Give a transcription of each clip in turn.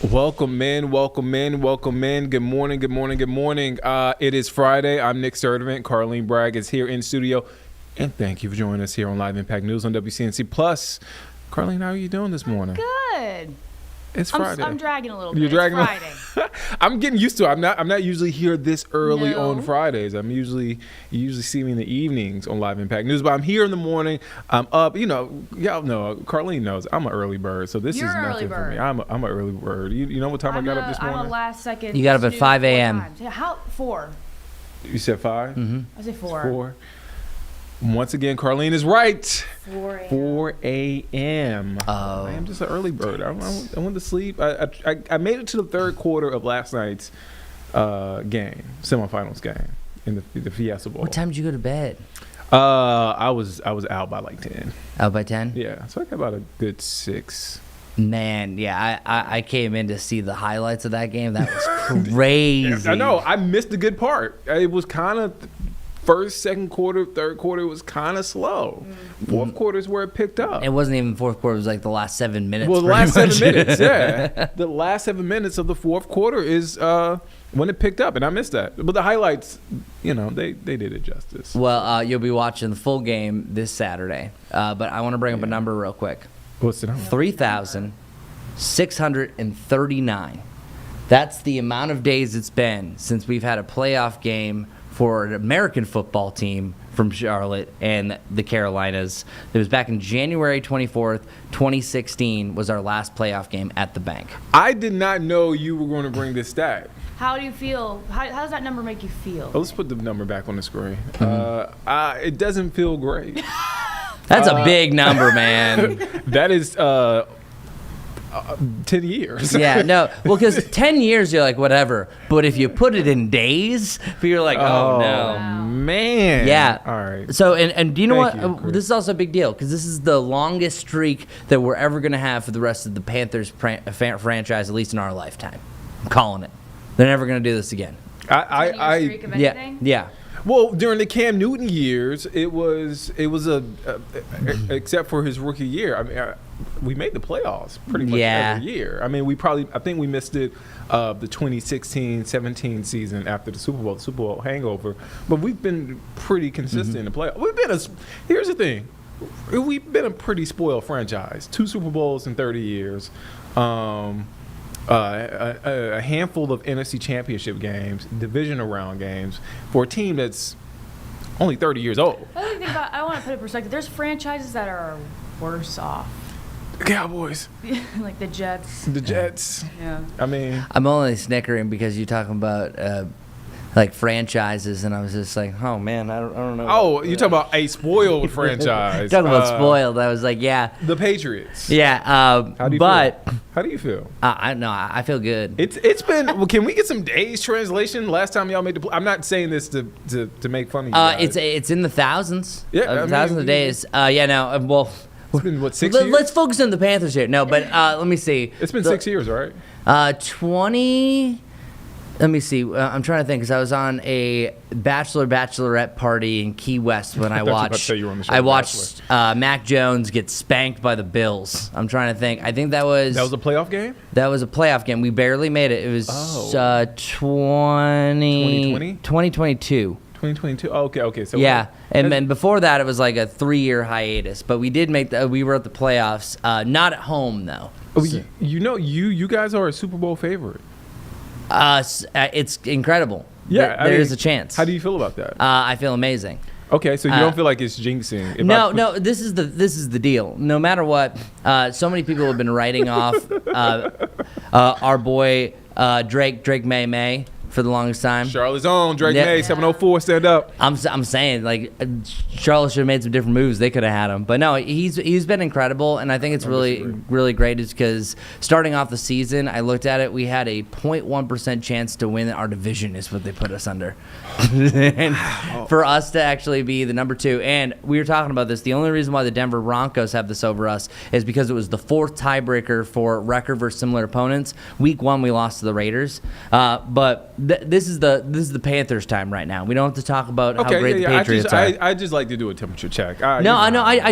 Welcome in. Good morning. It is Friday. I'm Nick Sturdivant. Carlene Bragg is here in studio. And thank you for joining us here on Live Impact News on WCNC Plus. Carlene, how are you doing this morning? Good. It's Friday. I'm dragging a little bit. You're dragging it's Friday. I'm getting used to it. I'm not usually here this early on Fridays. You usually see me in the evenings on Live Impact News, but I'm here in the morning. I'm up. Y'all know. Carlene knows I'm an early bird, so this is nothing for me. I'm an early bird. You know what time I got up this morning? I'm a last second. You got up at 5 a.m. How 4? You said 5? Mm-hmm. I said 4. 4. Once again, Carlene is right. 4 a.m. 4 a.m. Oh. I am just an early bird. I went to sleep. I made it to the third quarter of last night's game, semifinals game in the Fiesta Bowl. What time did you go to bed? I was out by like 10. Out by 10? Yeah, so I got about a good 6. Man, yeah, I came in to see the highlights of that game. That was crazy. I know. I missed the good part. It was kind of first, second quarter, third quarter was kind of slow. Fourth quarter is where it picked up. It wasn't even fourth quarter. It was like the last 7 minutes. Well, the last 7 minutes, yeah. The last 7 minutes of the fourth quarter is when it picked up, and I missed that. But the highlights, they did it justice. Well, you'll be watching the full game this Saturday. But I want to bring up a number real quick. What's the number? 3,639. That's the amount of days it's been since we've had a playoff game for an American football team from Charlotte and the Carolinas. It was back in January 24th, 2016 was our last playoff game at the bank. I did not know you were going to bring this stat. How do you feel? How does that number make you feel? Let's put the number back on the screen. It doesn't feel great. That's a big number, man. That is 10 years. Yeah, no. Well, because 10 years, you're like, whatever. But if you put it in days, you're like, oh, no. Wow. Man. Yeah. All right. So, and do you know Thank you, what? Chris. This is also a big deal because this is the longest streak that we're ever going to have for the rest of the Panthers franchise, at least in our lifetime. I'm calling it. They're never going to do this again. 10-year streak of Yeah, anything? yeah. Well, during the Cam Newton years, it was a except for his rookie year. I mean, we made the playoffs pretty much every year. I mean, I think we missed it the 2016-17 season after the Super Bowl hangover. But we've been pretty consistent in the playoffs. Here's the thing, we've been a pretty spoiled franchise. 2 Super Bowls in 30 years. A handful of NFC Championship games, divisional round games for a team that's only 30 years old. I want to put it in perspective. There's franchises that are worse off, The Cowboys, like the Jets. the Jets. Yeah. I mean, I'm only snickering because you're talking about like franchises, and I was just like, oh man, I don't know. oh, you talking about a spoiled franchise? Talking about spoiled, I was like, yeah, The Patriots. yeah. How do you but feel? How do you feel? I feel good. It's been. Well, can we get some days translation? Last time y'all made the. I'm not saying this to make fun of you guys. It's in the thousands. Yeah, I mean, thousands of days. Yeah, no. Well, It's been what 6 years? let's focus on the Panthers here. No, but let me see. It's been 6 years, right? 20. Let me see. I'm trying to think because I was on a bachelorette party in Key West when I thought you were about to watched. say you were on the show I The watched Mac Jones get spanked by the Bills. I'm trying to think. I think that was That was a playoff game. that was a playoff game. We barely made it. It was 2022. 2022. Oh, okay. So Yeah, and then before that, it was like a 3-year hiatus. But we did make we were at the playoffs. Not at home though. You guys are a Super Bowl favorite. It's incredible. Yeah, There is a chance. How do you feel about that? I feel amazing. Okay, so you don't feel like it's jinxing? No. This is the deal. No matter what, so many people have been writing off our boy Drake May for the longest time. Charlotte's own Drake Yeah. May, 704, stand up. I'm saying like Charlotte should have made some different moves. They could have had him, but no, he's been incredible, and I think it's really great. Is because starting off the season, I looked at it. We had a 0.1% chance to win our division. Is what they put us under, and for us to actually be the number 2. And we were talking about this. The only reason why the Denver Broncos have this over us is because it was the 4th tiebreaker for record versus similar opponents. Week 1 we lost to the Raiders, but this is the Panthers' time right now. We don't have to talk about how great the Patriots are. I just like to do a temperature check. I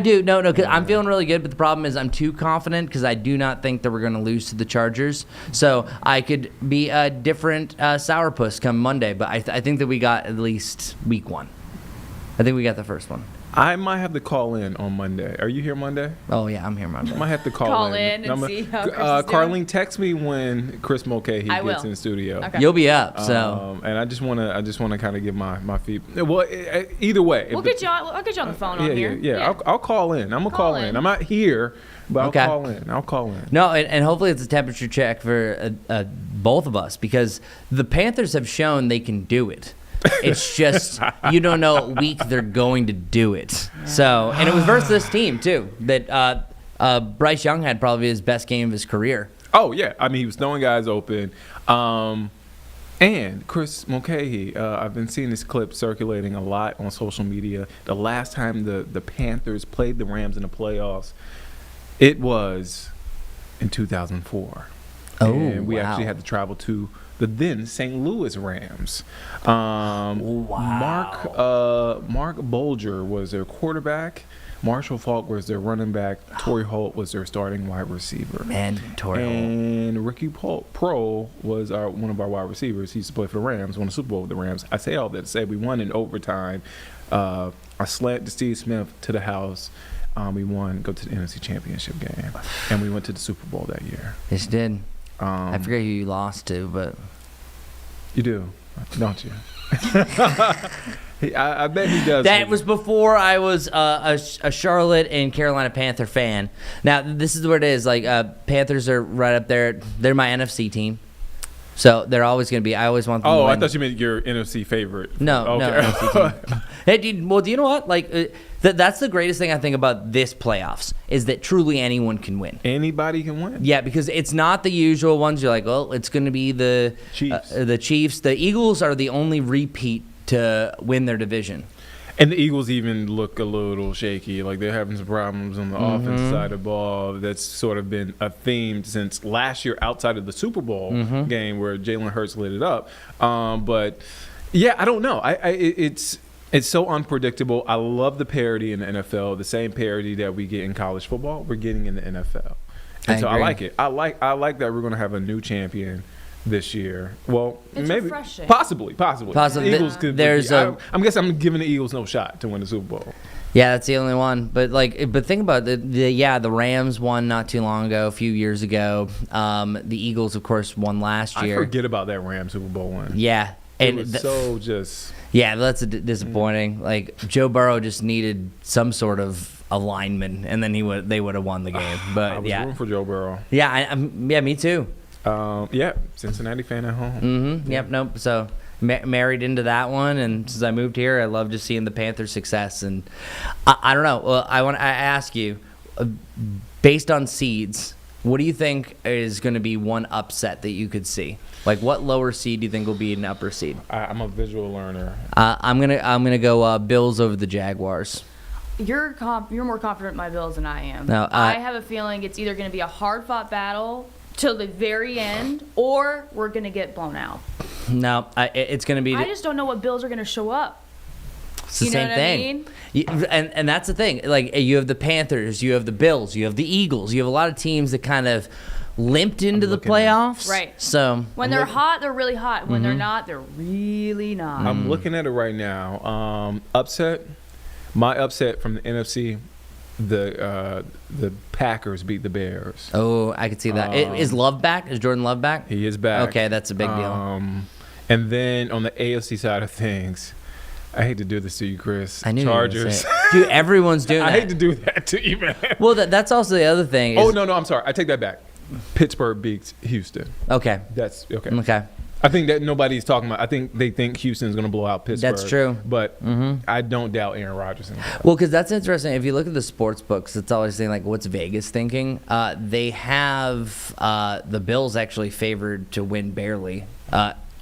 do. No, because I'm feeling really good, but the problem is I'm too confident because I do not think that we're going to lose to the Chargers. So I could be a different sourpuss come Monday, but I think that we got at least week 1. I think we got the first one. I might have to call in on Monday. Are you here Monday? Oh, yeah, I'm here Monday. I might have to call in. and see how Chris is Carlene, doing. text me when Chris Mulcahy I gets will. in the studio. Okay. You'll be up, so. And I just want to kind of give my feet. Well, either way. I'll get you on the phone on here. Yeah. I'll call in. I'm gonna call in. I'm not here, but Okay. I'll call in. No, and hopefully it's a temperature check for both of us because the Panthers have shown they can do it. It's just you don't know what week they're going to do it. So, and it was versus this team too that Bryce Young had probably his best game of his career. Oh yeah, I mean he was throwing guys open. And Chris Mulcahy, I've been seeing this clip circulating a lot on social media. The last time the Panthers played the Rams in the playoffs, it was in 2004. Oh, and we wow. actually had to travel to the then St. Louis Rams. Wow. Mark Bolger was their quarterback. Marshall Faulk was their running back. Torrey Holt was their starting wide receiver. Man, Torrey Holt. And Ricky Pro was one of our wide receivers. He used to play for the Rams, won a Super Bowl with the Rams. I say all that to say we won in overtime. I slant to Steve Smith to the house. We won, go to the NFC Championship game. And we went to the Super Bowl that year. Yes, you did. I forget who you lost to, but You do, don't you? I bet he does. that was before I was a Charlotte and Carolina Panther fan. Now this is what it is. Like Panthers are right up there. They're my NFC team. So they're always going to be. I always want them to Oh, win. I thought you meant your NFC favorite. No, okay. no. NFC team. Hey, dude, well, do you know what? Like, that's the greatest thing I think about this playoffs is that truly anyone can win. Anybody can win. Yeah, because it's not the usual ones. You're like, oh, it's going to be the Chiefs. The Chiefs. The Eagles are the only repeat to win their division. And the Eagles even look a little shaky. Like they're having some problems on the Mm-hmm. offensive side of the ball. That's sort of been a theme since last year outside of the Super Bowl Mm-hmm. game where Jalen Hurts lit it up. But, yeah, I don't know. It's so unpredictable. I love the parity in the NFL. The same parity that we get in college football, we're getting in the NFL. And so I agree. like it. I like that we're going to have a new champion this year. Well, It's maybe refreshing. possibly. Possibly. Eagles could. There's I'm guessing I'm giving the Eagles no shot to win the Super Bowl. Yeah, that's the only one. But think about the Rams won not too long ago, a few years ago. The Eagles, of course, won last I year. forget about that Rams Super Bowl win. Yeah, It was so just. yeah, that's disappointing. Like Joe Burrow just needed some sort of alignment, and then they would have won the game. But I was rooting for Joe Burrow. yeah, yeah, me too. Yeah, Cincinnati fan at home. Mm-hmm. Yep. Nope. So married into that one, and since I moved here, I love just seeing the Panthers' success. And I don't know. Well, I ask you, based on seeds, what do you think is going to be one upset that you could see? Like, what lower seed do you think will be an upper seed? I'm a visual learner. I'm gonna go Bills over the Jaguars. You're more confident in my Bills than I am. No, I have a feeling it's either going to be a hard-fought battle till the very end, or we're going to get blown out. No, it's going to be. I just don't know what Bills are going to show up. It's the You know same what I thing. mean? And that's the thing. Like, you have the Panthers, you have the Bills, you have the Eagles, you have a lot of teams that kind of limped into the looking playoffs. Right. So When they're hot, they're really hot. When they're not, they're really not. I'm looking at it right now. Upset. My upset from the NFC. The Packers beat the Bears. oh, I could see that. Is Love back? Is Jordan Love back? He is back. Okay, that's a big deal. And then on the AFC side of things, I hate to do this to you, Chris. I knew you were gonna Chargers. say it. Dude, everyone's doing I that. hate to do that to you, man. Well, that's also the other thing. Oh Is, no, I'm sorry. I take that back. Pittsburgh beats Houston. Okay. That's okay. Okay. I think that nobody's talking about. I think they think Houston's going to blow out Pittsburgh. That's true. But I don't doubt Aaron Rodgers. Well, because that's interesting. If you look at the sports books, it's always saying, like, what's Vegas thinking? They have the Bills actually favored to win barely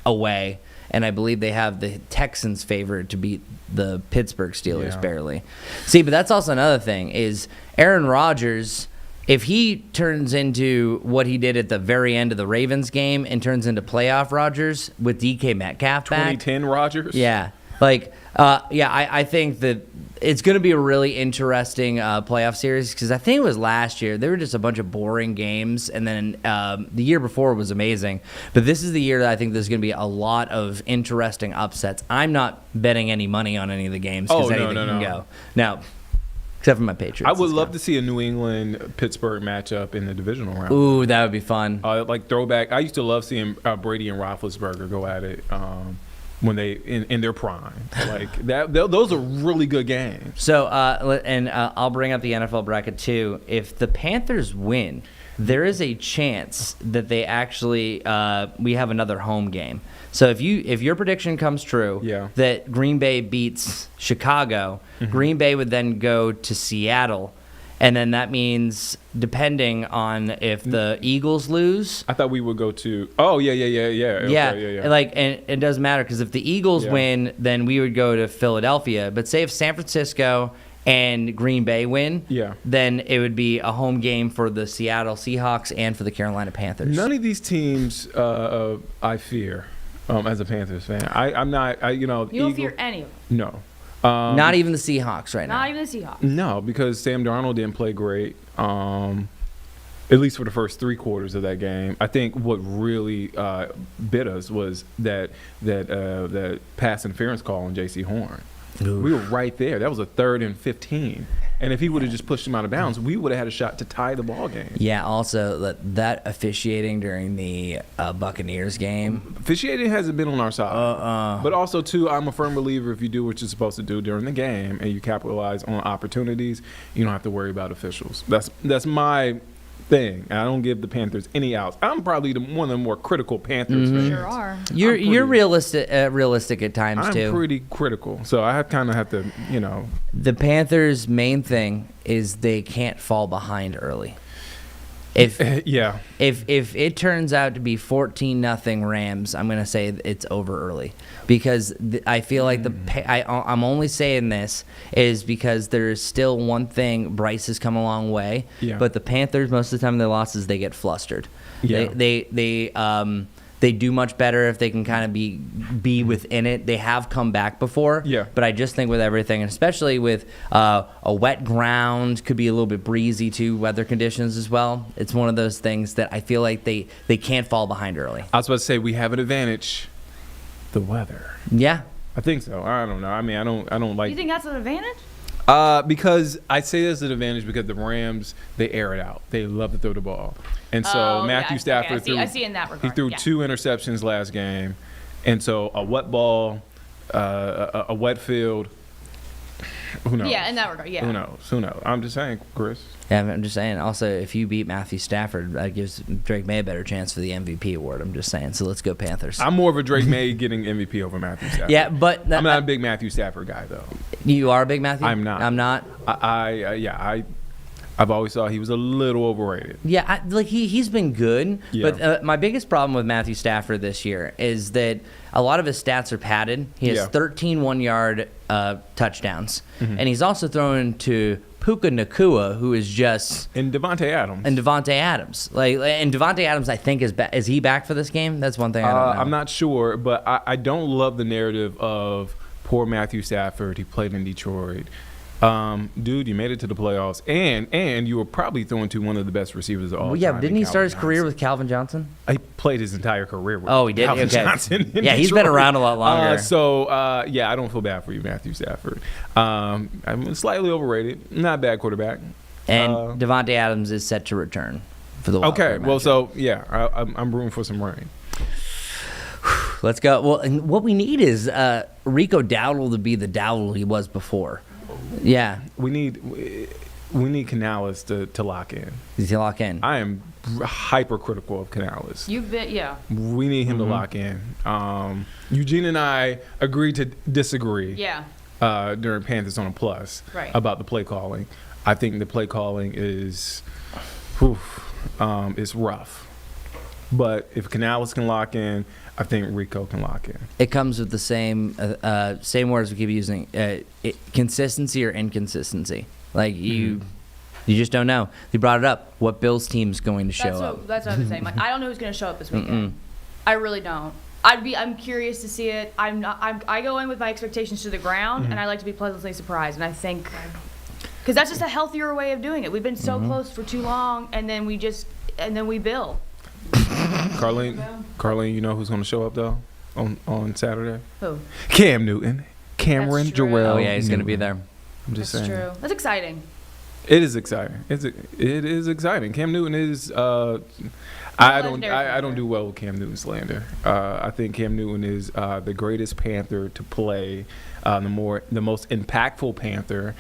away. And I believe they have the Texans favored to beat the Pittsburgh Steelers Yeah. barely. See, but that's also another thing is Aaron Rodgers, if he turns into what he did at the very end of the Ravens game and turns into playoff Rodgers with DK Metcalf back. 2010 Rodgers. Yeah. Like, I think that it's going to be a really interesting playoff series because I think it was last year. There were just a bunch of boring games, and then the year before was amazing. But this is the year that I think there's going to be a lot of interesting upsets. I'm not betting any money on any of the games because anything can go. No, except for my Patriots. I would love to see a New England-Pittsburgh matchup in the divisional round. Ooh, that would be fun. Like throwback. I used to love seeing Brady and Roethlisberger go at it when they in their prime. Like that, those are really good games. So, I'll bring up the NFL bracket too. If the Panthers win, there is a chance that they actually we have another home game. So if your prediction comes true, Yeah. that Green Bay beats Chicago, Green Bay would then go to Seattle, and then that means depending on if the Eagles lose. I thought we would go to. Oh yeah. Okay, yeah. And it doesn't matter because if the Eagles win, then we would go to Philadelphia. But say if San Francisco and Green Bay win, then it would be a home game for the Seattle Seahawks and for the Carolina Panthers. None of these teams I fear as a Panthers fan. I'm not. You don't fear any of them. No. Not even the Seahawks right now. Not even the Seahawks. No, because Sam Darnold didn't play great. At least for the first 3 quarters of that game. I think what really bit us was that pass interference call on J.C. Horn. Oof. We were right there. That was a 3rd and 15. And if he would have just pushed him out of bounds, we would have had a shot to tie the ball game. Yeah, also that officiating during the Buccaneers game. Officiating hasn't been on our side. But also, too, I'm a firm believer if you do what you're supposed to do during the game and you capitalize on opportunities, you don't have to worry about officials. That's my thing. And I don't give the Panthers any outs. I'm probably one of the more critical Panthers fans. Sure are. You're realistic at times I'm too. pretty critical, so I kind of have to, The Panthers' main thing is they can't fall behind early. If it turns out to be 14-0 Rams, I'm gonna say it's over early because I feel like I'm only saying this is because there is still one thing. Bryce has come a long way, but the Panthers, most of the time their losses, they get flustered. They do much better if they can kind of be within it. They have come back before, but I just think with everything, and especially with a wet ground, could be a little bit breezy too, weather conditions as well. It's one of those things that I feel like they can't fall behind early. I was about to say we have an advantage, the weather. Yeah, I think so. I don't know. I mean, I don't like. You think that's an advantage? Because I say this is an advantage because the Rams, they air it out. They love to throw the ball. And so Matthew Stafford I see in that regard. He threw 2 interceptions last game. And so a wet ball, a wet field, who knows? Yeah, in that regard, yeah. Who knows? I'm just saying, Chris. Yeah, I'm just saying. Also, if you beat Matthew Stafford, that gives Drake May a better chance for the MVP award. I'm just saying. So let's go Panthers. I'm more of a Drake May getting MVP over Matthew Stafford. Yeah, but I'm not a big Matthew Stafford guy, though. You are a big Matthew? I'm not. I'm not. I've always thought he was a little overrated. Yeah, he's been good, but my biggest problem with Matthew Stafford this year is that a lot of his stats are padded. He has 13 one-yard touchdowns, and he's also thrown to Puka Nacua, who is just and Devontae Adams. And Devontae Adams, I think is he back for this game? That's one thing I don't know. I'm not sure, but I don't love the narrative of poor Matthew Stafford. He played in Detroit. Dude, you made it to the playoffs, and you were probably throwing to one of the best receivers of all time. Yeah, didn't he start his career with Calvin Johnson? He played his entire career with he did? Calvin Okay. Johnson. Yeah, he's been around a lot longer. I don't feel bad for you, Matthew Stafford. I'm slightly overrated. Not a bad quarterback. And Devontae Adams is set to return for the wild card matchup. I'm rooting for some rain. Let's go. Well, and what we need is Rico Dowdle to be the Dowdle he was before. Yeah, we need Canales to lock in. Does he lock in? I am hypercritical of Canales. We need him to lock in. Eugene and I agreed to disagree. Yeah. During Panthers on a Plus about the play calling. I think the play calling is rough. But if Canales can lock in, I think Rico can lock in. It comes with the same words we keep using: consistency or inconsistency. Like you just don't know. You brought it up. What Bills team's going to show up? That's what I'm saying. Like, I don't know who's going to show up this weekend. I really don't. I'm curious to see it. I go in with my expectations to the ground, and I like to be pleasantly surprised. And I think because that's just a healthier way of doing it. We've been so close for too long, and then we build. Carlene, you know who's going to show up though on Saturday? Who? Cam Newton, Cameron Jarrell. Oh yeah, he's going to be there. I'm just saying. That's true. That's exciting. It is exciting. It is exciting. Cam Newton is. I don't do well with Cam Newton slander. I think Cam Newton is the greatest Panther to play, the most impactful Panther.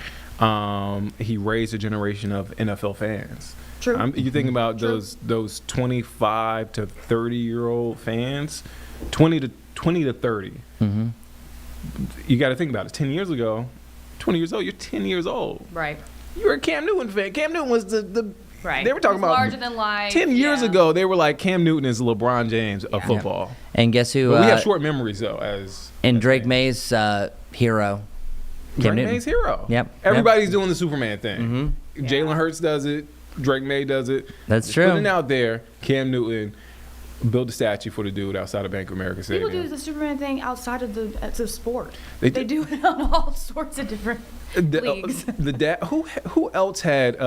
He raised a generation of NFL fans. True. You think about those 25 to 30-year-old fans, 20 to 30. Mm-hmm. You got to think about it. 10 years ago, 20 years old, you're 10 years old. Right. You're a Cam Newton fan. Cam Newton was the right. They were talking about larger than life. 10 years ago, they were like Cam Newton is LeBron James of football. And guess who? But we have short memories though. Drake May's hero. Drake May's hero. Yep. Everybody's doing the Superman thing. Mm-hmm. Jalen Hurts does it. Drake May does it. That's true. Putting out there, Cam Newton built a statue for the dude outside of Bank of America Stadium. People do the Superman thing outside of the sport. They do it on all sorts of different leagues. Who else had 2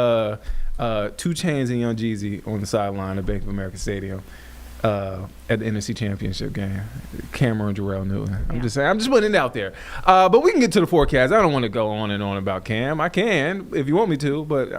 Chainz and Young Jeezy on the sideline of Bank of America Stadium? at the NFC Championship game. Cameron Jarrell Newton. I'm just saying. I'm just putting it out there. But we can get to the forecast. I don't want to go on and on about Cam. I can if you want me to, but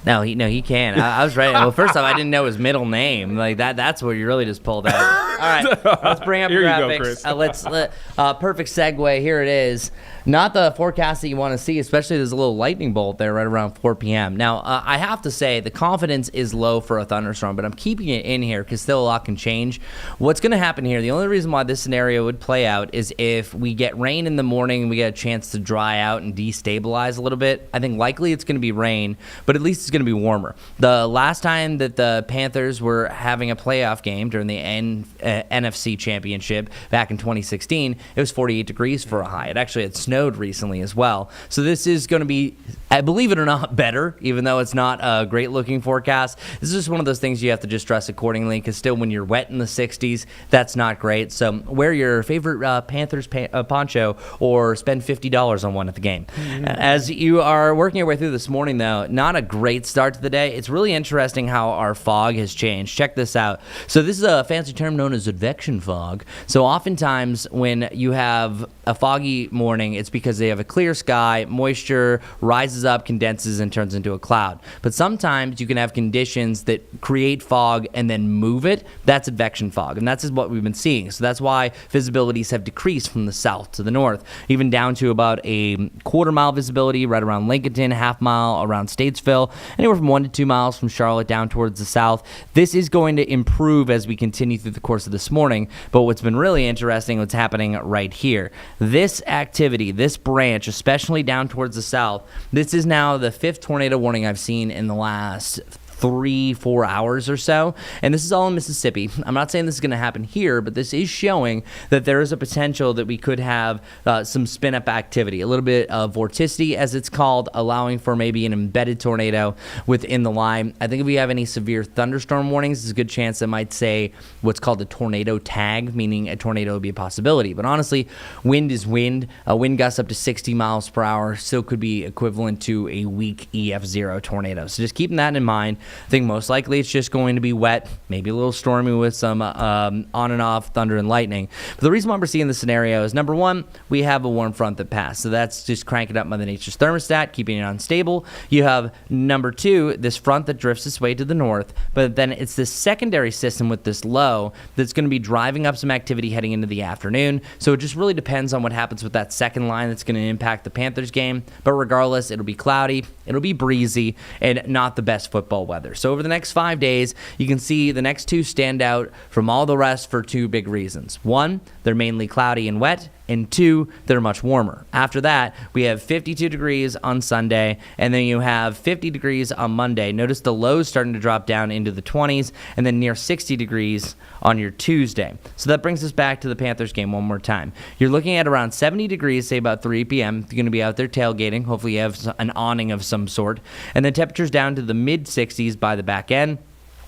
No, he can. I was right. Well, first off, I didn't know his middle name. Like that's where you really just pulled out. All right, let's bring up Here you go, graphics. Chris. Perfect segue. Here it is. Not the forecast that you want to see, especially there's a little lightning bolt there right around 4 p.m. Now, I have to say the confidence is low for a thunderstorm, but I'm keeping it in here because still a lot can change. What's going to happen here, the only reason why this scenario would play out is if we get rain in the morning and we get a chance to dry out and destabilize a little bit. I think likely it's going to be rain, but at least it's going to be warmer. The last time that the Panthers were having a playoff game during the NFC Championship back in 2016, it was 48 degrees for a high. It actually had snowed recently as well. So this is going to be, believe it or not, better, even though it's not a great looking forecast. This is just one of those things you have to just dress accordingly because still when you're wet in the 60s, that's not great. So wear your favorite Panthers poncho or spend $50 on one at the game. As you are working your way through this morning, though, not a great start to the day. It's really interesting how our fog has changed. Check this out. So this is a fancy term known as advection fog. So oftentimes when you have a foggy morning, it's because they have a clear sky, moisture rises up, condenses, and turns into a cloud. But sometimes you can have conditions that create fog and then move it. That's advection fog, and that's what we've been seeing. So that's why visibilities have decreased from the south to the north, even down to about a quarter-mile visibility right around Lincolnton, half-mile around Statesville, anywhere from 1 to 2 miles from Charlotte down towards the south. This is going to improve as we continue through the course of this morning, but what's been really interesting, what's happening right here. This activity, this branch, especially down towards the south, this is now the 5th tornado warning I've seen in the last 3-4 hours or so, and this is all in Mississippi. I'm not saying this is going to happen here, but this is showing that there is a potential that we could have some spin-up activity, a little bit of vorticity, as it's called, allowing for maybe an embedded tornado within the line. I think if we have any severe thunderstorm warnings, there's a good chance that might say what's called a tornado tag, meaning a tornado would be a possibility. But honestly, wind is wind. Wind gusts up to 60 miles per hour still could be equivalent to a weak EF0 tornado. So just keeping that in mind. I think most likely it's just going to be wet, maybe a little stormy with some on and off thunder and lightning. But the reason why we're seeing this scenario is, number one, we have a warm front that passed. So that's just cranking up Mother Nature's thermostat, keeping it unstable. You have, number two, this front that drifts its way to the north. But then it's this secondary system with this low that's going to be driving up some activity heading into the afternoon. So it just really depends on what happens with that second line that's going to impact the Panthers game. But regardless, it'll be cloudy, it'll be breezy, and not the best football weather. So over the next 5 days, you can see the next two stand out from all the rest for two big reasons. One, they're mainly cloudy and wet, and two, they're much warmer. After that, we have 52 degrees on Sunday, and then you have 50 degrees on Monday. Notice the lows starting to drop down into the 20s, and then near 60 degrees on your Tuesday. So that brings us back to the Panthers game one more time. You're looking at around 70 degrees, say about 3 p.m. You're going to be out there tailgating. Hopefully you have an awning of some sort. And then temperatures down to the mid-60s by the back end.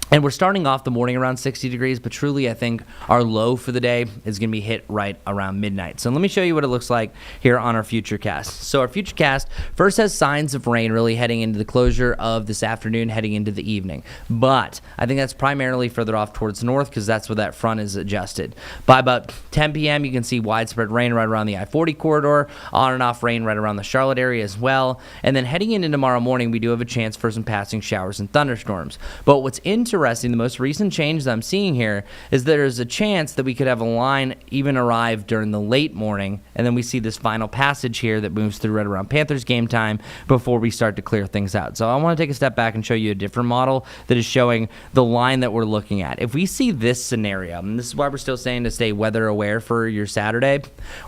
And we're starting off the morning around 60 degrees, but truly I think our low for the day is going to be hit right around midnight. So let me show you what it looks like here on our Futurecast. So our Futurecast first has signs of rain really heading into the closure of this afternoon, heading into the evening. But I think that's primarily further off towards the north because that's where that front is adjusted. By about 10 p.m., you can see widespread rain right around the I-40 corridor, on and off rain right around the Charlotte area as well. And then heading into tomorrow morning, we do have a chance for some passing showers and thunderstorms. But what's interesting, the most recent change that I'm seeing here is there's a chance that we could have a line even arrive during the late morning, and then we see this final passage here that moves through right around Panthers game time before we start to clear things out. So I want to take a step back and show you a different model that is showing the line that we're looking at. If we see this scenario, and this is why we're still saying to stay weather aware for your Saturday,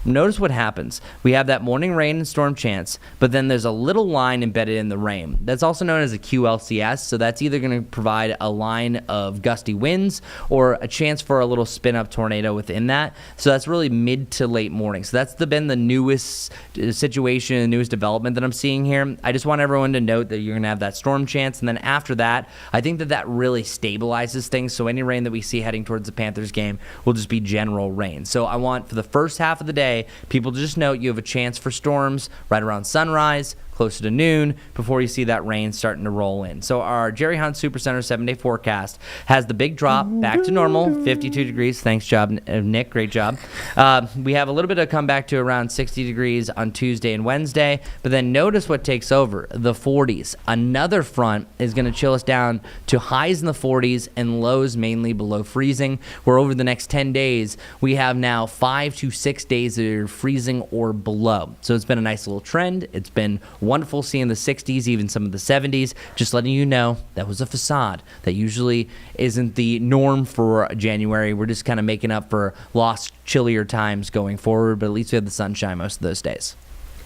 notice what happens. We have that morning rain and storm chance, but then there's a little line embedded in the rain. That's also known as a QLCS, so that's either going to provide a line of gusty winds or a chance for a little spin-up tornado within that. So that's really mid to late morning. So that's been the newest situation, the newest development that I'm seeing here. I just want everyone to note that you're going to have that storm chance, and then after that, I think that really stabilizes things. So any rain that we see heading towards the Panthers game will just be general rain. So I want for the first half of the day, people to just note you have a chance for storms right around sunrise, closer to noon before you see that rain starting to roll in. So our Jerry Hunt Supercenter 7-day forecast has the big drop back to normal, 52 degrees. Thanks, Nick. Great job. We have a little bit of comeback to around 60 degrees on Tuesday and Wednesday, but then notice what takes over, the 40s. Another front is going to chill us down to highs in the 40s and lows mainly below freezing, where over the next 10 days, we have now 5 to 6 days that are freezing or below. So it's been a nice little trend. It's been wonderful seeing the 60s, even some of the 70s. Just letting you know that was a facade. That usually isn't the norm for January. We're just kind of making up for lost, chillier times going forward, but at least we have the sunshine most of those days.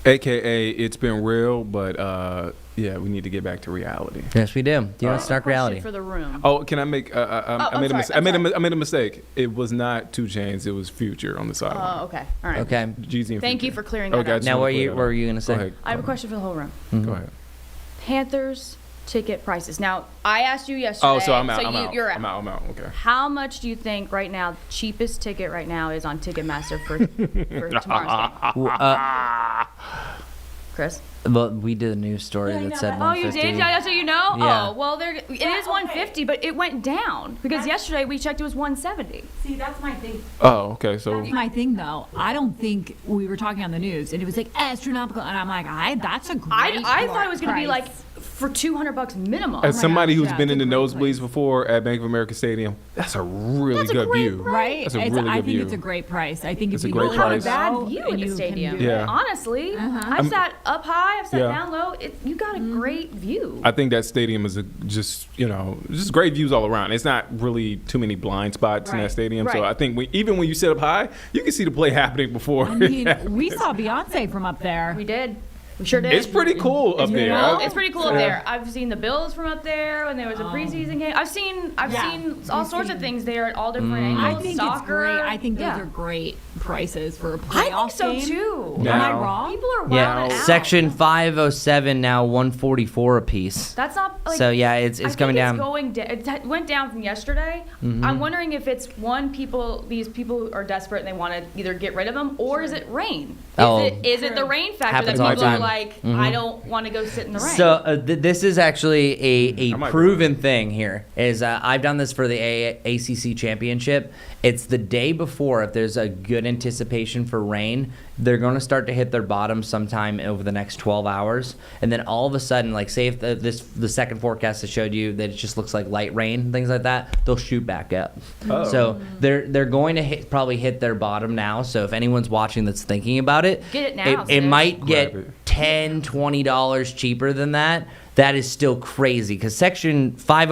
AKA, it's been real, but yeah, we need to get back to reality. Yes, we do. Do you want to start reality? For the room. Oh, can I make? I made a mistake. It was not 2 Chainz. It was Future on the sideline. Oh, okay. All right. Okay. Jeezy and Thank Future. you for clearing that up. Now, what were you going to say? Go ahead. I have a question for the whole room. Mm-hmm. Go ahead. Panthers ticket prices. Now, I asked you yesterday. Oh, so I'm out. You're out. I'm out. Okay. How much do you think right now the cheapest ticket right now is on Ticketmaster for tomorrow's game? Chris? Well, we did a news story that said Oh, you 150. did? Yeah, so you know? Yeah. Oh, well, it is 150, but it went down because yesterday we checked it was 170. See, that's my thing. Oh, okay. So That's my thing, though. I don't think we were talking on the news, and it was like astronomical, and I'm like, that's a great. I thought it was going to be price. like for $200 minimum. as somebody who's yeah, been it's in a the great nosebleeds place. before at Bank of America Stadium, that's a really That's a good great view. price. Right? That's a It's- really I good think view. it's a great price. I think It's if a you great really price. want to Bad go view and at the you can stadium. do it. Yeah. Honestly, I've sat up high, I've sat Yeah. down low. You got a great view. I think that stadium is just great views all around. It's not really too many blind spots in that Right. stadium. So Right. I think even when you sit up high, you can see the play happening before. I mean, we saw Beyonce from up there. We did. We sure did. It's pretty cool up there. It's pretty cool up there. I've seen the Bills from up there when there was a preseason game. I've seen all sorts of things there at all different angles. I think Soccer. it's great. I think those Yeah. are great prices for a playoff I think so game. too. Am I Now- wrong? People are Yeah, wilding out. Section 507 now 144 a piece. That's not like. So yeah, it's I think coming down. It's going it went down from yesterday. I'm wondering if it's these people are desperate and they want to either get rid of them, or is it rain? Is it the rain factor Happens that all the people are time. like, I don't want to go sit in the rain? So this is actually a I might proven thing here. Is I've done this for the ACC championship. It's the day before. If there's a good anticipation for rain, they're going to start to hit their bottom sometime over the next 12 hours, and then all of a sudden, like say if the second forecast I showed you that it just looks like light rain, things like that, they'll shoot back up. Oh. So they're going to probably hit their bottom now. So if anyone's watching that's thinking about it, Get it now, it sis. might get Grab it. $10, $20 cheaper than that. That is still crazy because Section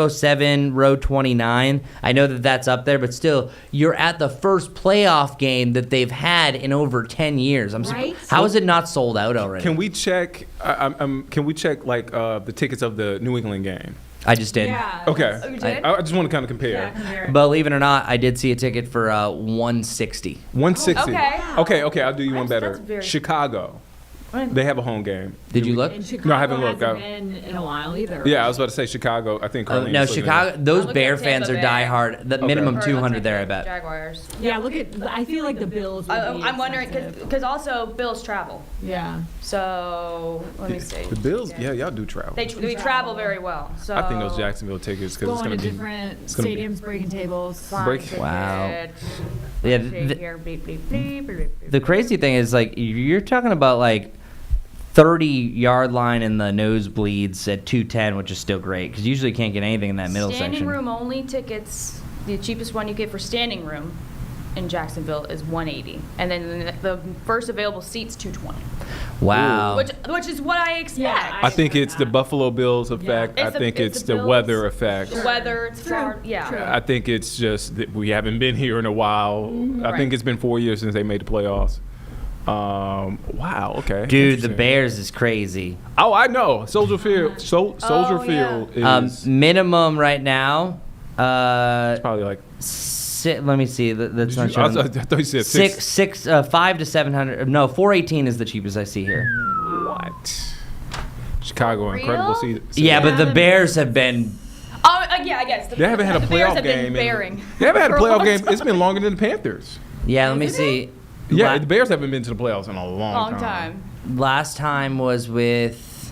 507, Row 29, I know that that's up there, but still, you're at the first playoff game that they've had in over 10 years. Right? How is it not sold out already? Can we check? Can we check like the tickets of the New England game? I just did. Yeah. Okay. Oh, you did? I just want to kind of compare. Yeah, compare it. Believe it or not, I did see a ticket for 160. 160. Okay. Okay. I'll do you one better. That's very- Chicago. They have a home game. Did you look? And Chicago No, I haven't looked. hasn't been in a while either. Yeah, I was about to say Chicago. I think. Oh, Carlene's no, looking at Chicago. it. Those Look Bear at fans are Tampa Bay. diehard. The minimum Okay. 200 there, I bet. Jaguars. Yeah, look at. I feel like the Bills. Would be I'm wondering expensive. because also Bills travel. Yeah. So let me see. The Bills. Yeah, y'all do travel. They travel very well. So I think those Jacksonville tickets because it's Going gonna to be. different gonna be- stadiums, breaking tables. Break- Wow. Yeah. Yeah, the crazy thing is, like, you're talking about, like, 30-yard line in the nosebleeds at 210, which is still great because usually you can't get anything in that middle Standing section. room only tickets. The cheapest one you get for standing room in Jacksonville is $180, and then the first available seats $220. Wow. Which is what I expect. Yeah, I think it's the Buffalo Bills effect. It's I the- think it's it's the the Bills. weather effect. The weather, it's True, far, yeah. true. I think it's just that we haven't been here in a while. I Right. think it's been 4 years since they made the playoffs. Wow. Okay. Dude, the Interesting. Bears is crazy. Oh, I know. Soldier Field. Soldier Oh, Field yeah. is Minimum right now. probably like. Let me see. That's not I showing. thought you said Six, 5 to 700. No, 418 is the cheapest I see here. What? Chicago, For incredible real? season. Yeah, but the Bears have been. Oh, yeah, I guess. They haven't had a the Bears playoff have been game. bearing They haven't had a for playoff long game. time. It's been longer than the Panthers. Yeah, let me see. Yeah, La- the Bears haven't been to the playoffs in a long Long time. Last time was with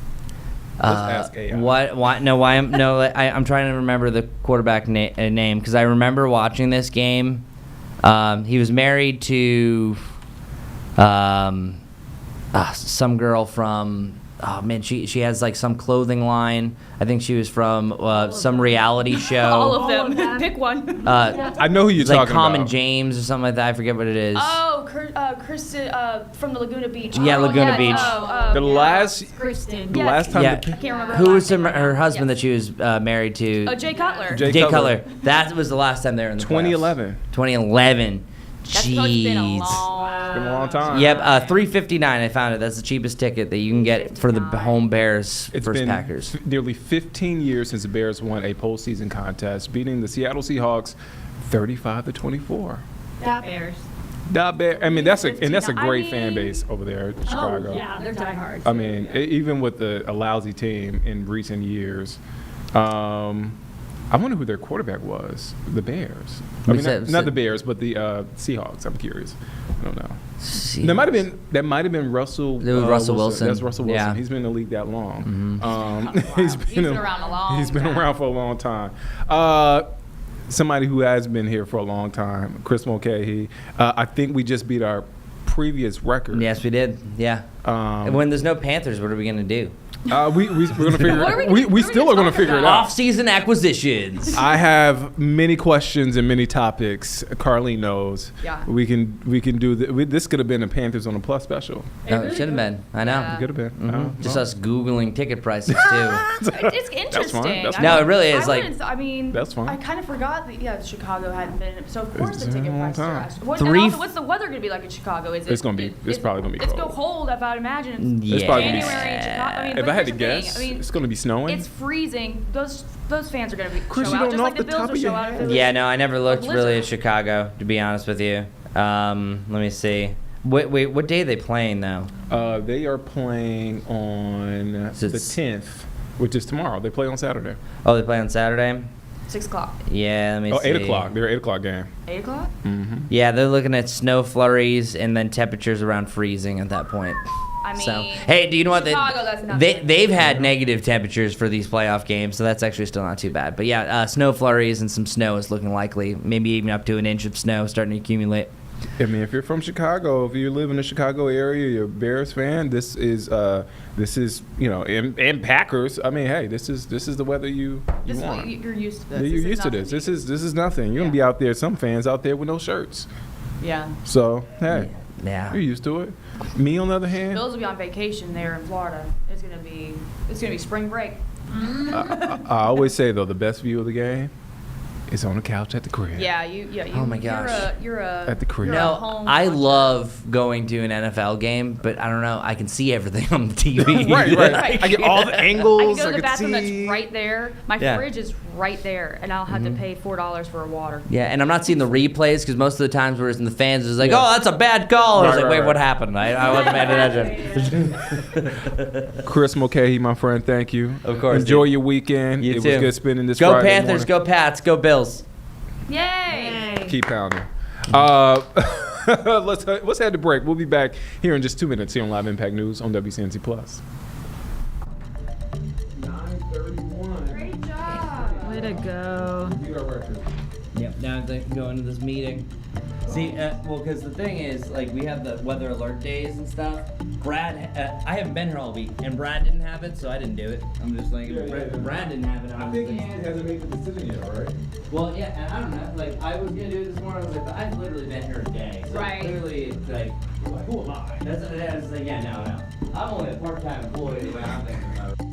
ask AI. What? Why? No. Why? I'm trying to remember the quarterback name because I remember watching this game. He was married to some girl from. Oh man, she has like some clothing line. I think she was from some reality show. All of them. Pick one. I know who you're like talking Common about. James or something like that. I forget what it is. Oh, Kristen from the Laguna Beach. Yeah, Laguna Beach. The last Kristen. the Yes. last time Yeah. the- I can't remember Who was last name. her husband Yes. that she was married to? Jay Cutler. Jay Jay Cutler. Cutler. That was the last time they were in the 2011. playoffs. 2011. That's been a Jeez. long. Been a long time. Yep, $3.59. I found it. That's the cheapest ticket that you can get for the home Bears It's versus been Packers. nearly 15 years since the Bears won a postseason contest, beating the Seattle Seahawks 35-24. Bears. I mean, that's a I great mean- fan base over there in Chicago. Oh, yeah, they're diehards. I mean, even with a lousy team in recent years, I wonder who their quarterback was. The Bears. I mean, not the Bears, but the Seahawks. I'm curious. I don't know. That might have been Russell. It was Russell Wilson. That's Russell Wilson. Yeah. He's been in the league that long. Mm-hmm. He's been around a long He's been time. around for a long time. Somebody who has been here for a long time, Chris Mulcahy. I think we just beat our previous record. Yes, we did. Yeah. When there's no Panthers, what are we going to do? We're gonna figure. What are we we gonna- what are we still gonna are gonna talk figure it about? out. Off-season acquisitions. I have many questions and many topics. Carlene knows. Yeah. We can do this. Could have been a Panthers on a Plus special. No, it should have been. I know. Yeah. Could have been. Mhm. Just us Googling ticket prices, too. It's interesting. That's I No, mean, it really is, I like- wouldn't- I mean, That's fine. I kind of forgot that Chicago hadn't been. So of course It's the been ticket a long prices are time. actually. What, Three- and also, what's the weather going to be like in Chicago? Is it? It's probably gonna be It's cold. cold. I would imagine. Yeah. It's probably gonna be- January in Chicago. I mean, If but I had to here's the thing. guess, I mean, it's gonna be snowing. it's freezing. Those fans are going to be Chris, show you out don't just know like off the the Bills top will of show your out. If head? it was Yeah, no, I never looked really at blizzard. Chicago, to be honest with you. Let me see. Wait, what day are they playing, though? They are playing on So the it's- 10th, which is tomorrow. They play on Saturday. Oh, they play on Saturday? 6 o'clock. Yeah, let me Oh, see. 8 o'clock. They're 8 o'clock game. 8 o'clock. Yeah, they're looking at snow flurries and then temperatures around freezing at that point. I mean, So, hey, do you know what? Chicago, that's not good. They've had negative temperatures for these playoff games, so that's actually still not too bad. But yeah, snow flurries and some snow is looking likely. Maybe even up to an inch of snow starting to accumulate. I mean, if you're from Chicago, if you live in the Chicago area, you're a Bears fan. This is and Packers. I mean, hey, this is the weather you this is what want. you're used to. This. You're This is used to nothing this. you- This is nothing. You're gonna be out there. Some fans out there with no shirts. Yeah. So hey, Yeah. you're used to it. Me on the other hand, Bills will be on vacation there in Florida. It's gonna be spring break. I always say though, the best view of the game is on the couch at the crib. Yeah, you. Oh my gosh. You're a At the crib. you're a No, home I watcher. love going to an NFL game, but I don't know. I can see everything on the TV. right. I get all the I can angles. go to the can bathroom see. that's right there. My Yeah. fridge is right there, and I'll have to pay $4 for a water. Yeah, and I'm not seeing the replays because most of the times where it's in the fans is like, Yeah. oh, that's a bad call. I was Right, like, right, wait, what right. happened? I wasn't paying attention. Chris Mulcahy, my friend, thank you. Of course, Enjoy dude. your weekend. You it too. was good spending this Go Friday Panthers, morning. go Pats, go Bills. Yay! Keep pounding. Let's head to break. We'll be back here in just 2 minutes here on Live Impact News on WCNC Plus. 9:31. Great job. Way to go. Yep, now I have to go into this meeting. See, well, because the thing is, like, we have the weather alert days and stuff. Brad, I haven't been here all week, and Brad didn't have it, so I didn't do it. I'm just like, Brad didn't have it. I was like, hasn't made the decision yet, right? well, yeah, and I don't know. Like, I was gonna do it this morning. I was like, but I've literally been here a day, so Right. clearly it's like, who am I? That's like, yeah, no. I'm only a part-time employee, but I'm thinking about it.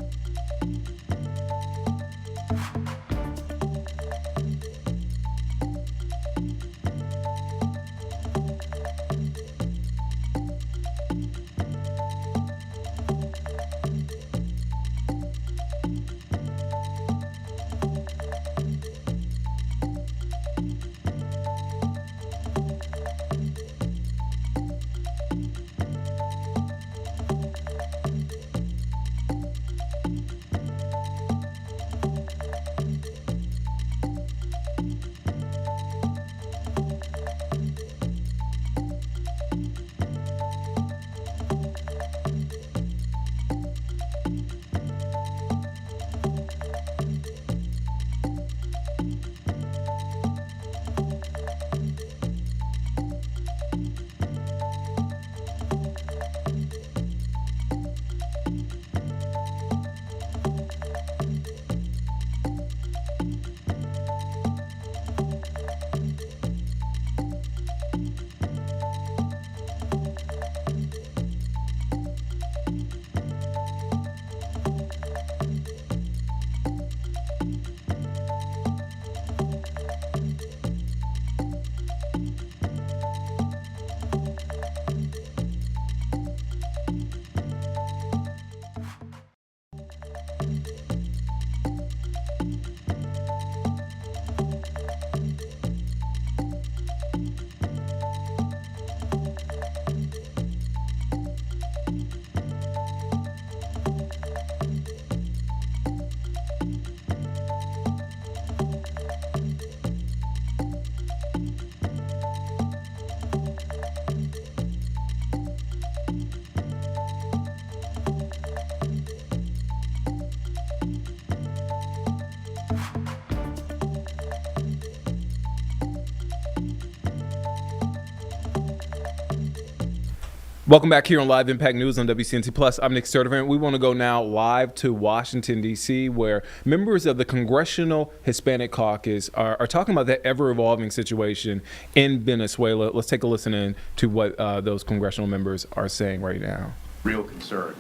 Welcome back here on Live Impact News on WCNC Plus. I'm Nick Sturdivant. We want to go now live to Washington, D.C., where members of the Congressional Hispanic Caucus are talking about that ever-evolving situation in Venezuela. Let's take a listen in to what those congressional members are saying right now. Real concern,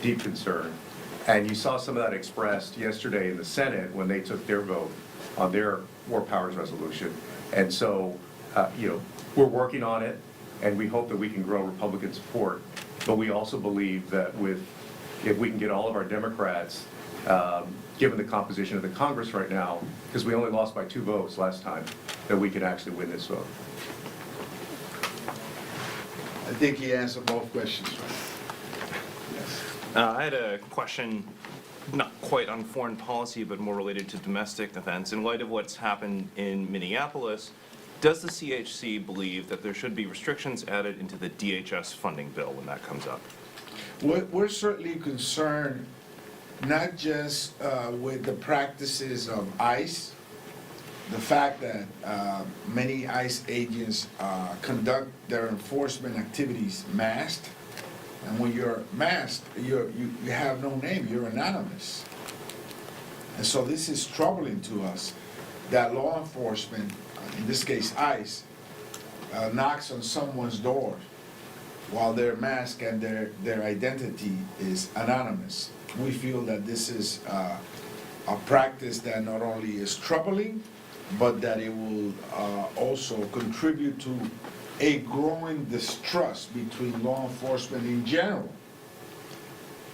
deep concern. And you saw some of that expressed yesterday in the Senate when they took their vote on their War Powers resolution. And so, we're working on it. And we hope that we can grow Republican support. But we also believe that if we can get all of our Democrats, given the composition of the Congress right now, because we only lost by 2 votes last time, that we can actually win this vote. I think he answered both questions, right? Yes. I had a question, not quite on foreign policy, but more related to domestic defense. In light of what's happened in Minneapolis, does the CHC believe that there should be restrictions added into the DHS funding bill when that comes up? We're certainly concerned not just with the practices of ICE, the fact that many ICE agents conduct their enforcement activities masked. And when you're masked, you have no name, you're anonymous. And so this is troubling to us, that law enforcement, in this case ICE, knocks on someone's door while they're masked and their identity is anonymous. We feel that this is a practice that not only is troubling, but that it will also contribute to a growing distrust between law enforcement in general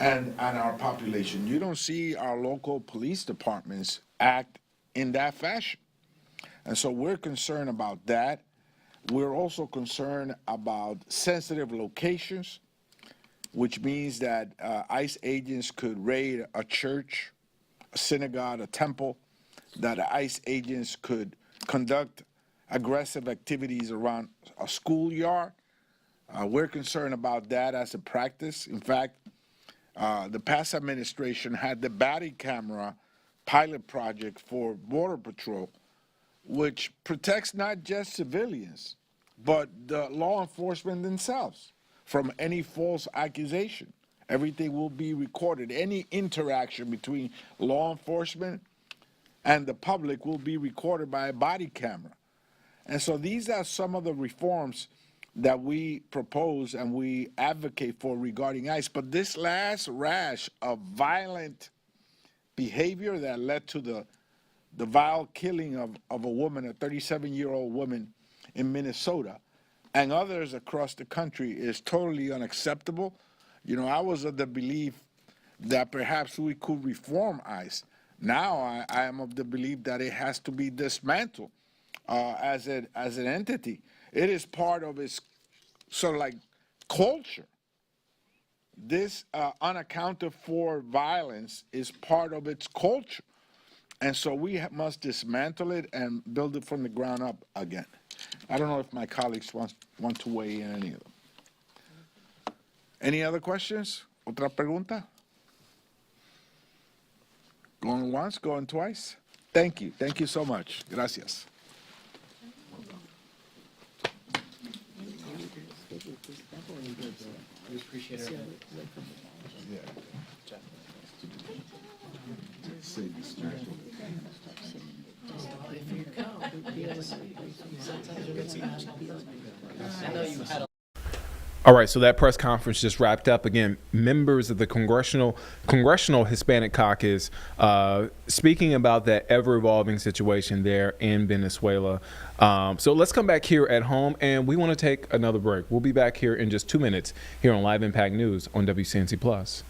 and our population. You don't see our local police departments act in that fashion. And so we're concerned about that. We're also concerned about sensitive locations, which means that ICE agents could raid a church, a synagogue, a temple, that ICE agents could conduct aggressive activities around a schoolyard. We're concerned about that as a practice. In fact, the past administration had the body camera pilot project for Border Patrol, which protects not just civilians, but the law enforcement themselves from any false accusation. Everything will be recorded. Any interaction between law enforcement and the public will be recorded by a body camera. And so these are some of the reforms that we propose and we advocate for regarding ICE. But this last rash of violent behavior that led to the vile killing of a woman, a 37-year-old woman in Minnesota, and others across the country is totally unacceptable. I was of the belief that perhaps we could reform ICE. Now I am of the belief that it has to be dismantled as an entity. It is part of its sort of like culture. This unaccounted for violence is part of its culture. And so we must dismantle it and build it from the ground up again. I don't know if my colleagues want to weigh in any of them. Any other questions? Otra pregunta? Going once, going twice? Thank you. Thank you so much. Gracias. All right, so that press conference just wrapped up. Again, members of the Congressional Hispanic Caucus speaking about that ever-evolving situation there in Venezuela. So let's come back here at home, and we want to take another break. We'll be back here in just 2 minutes here on Live Impact News on WCNC Plus.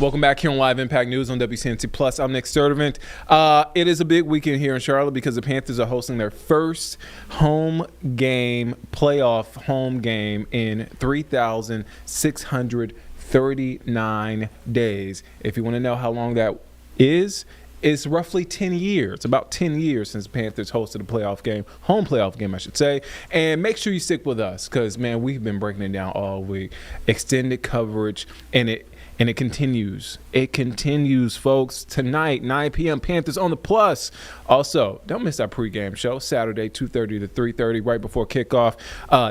Welcome back here on Live Impact News on WCNC Plus. I'm Nick Sturdivant. It is a big weekend here in Charlotte because the Panthers are hosting their first home game, playoff home game in 3,639 days. If you want to know how long that is, it's roughly 10 years, about 10 years since the Panthers hosted a playoff game, home playoff game, I should say. And make sure you stick with us because, man, we've been breaking it down all week. Extended coverage, and it continues. It continues, folks. Tonight, 9 p.m., Panthers on the Plus. Also, don't miss our pregame show, Saturday, 2:30 to 3:30, right before kickoff.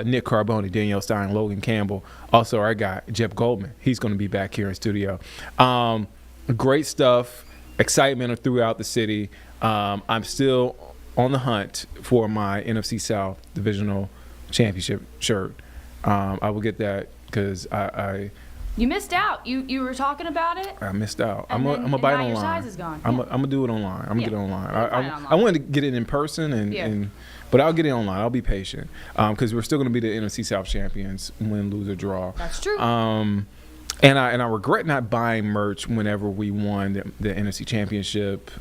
Nick Carboni, Danielle Stein, Logan Campbell. Also, our guy, Jeff Goldman. He's going to be back here in studio. Great stuff. Excitement throughout the city. I'm still on the hunt for my NFC South Divisional Championship shirt. I will get that because You missed out. You were talking about it. I missed out. And I'm a bite now online. your size is gone. I'm Yeah. gonna do it online. I'm gonna get it online. You'll find it I online. wanted to get it in person but I'll get it online. I'll be patient because we're still gonna be the NFC South champions, win, lose, or draw. That's true. And I regret not buying merch whenever we won the NFC Championship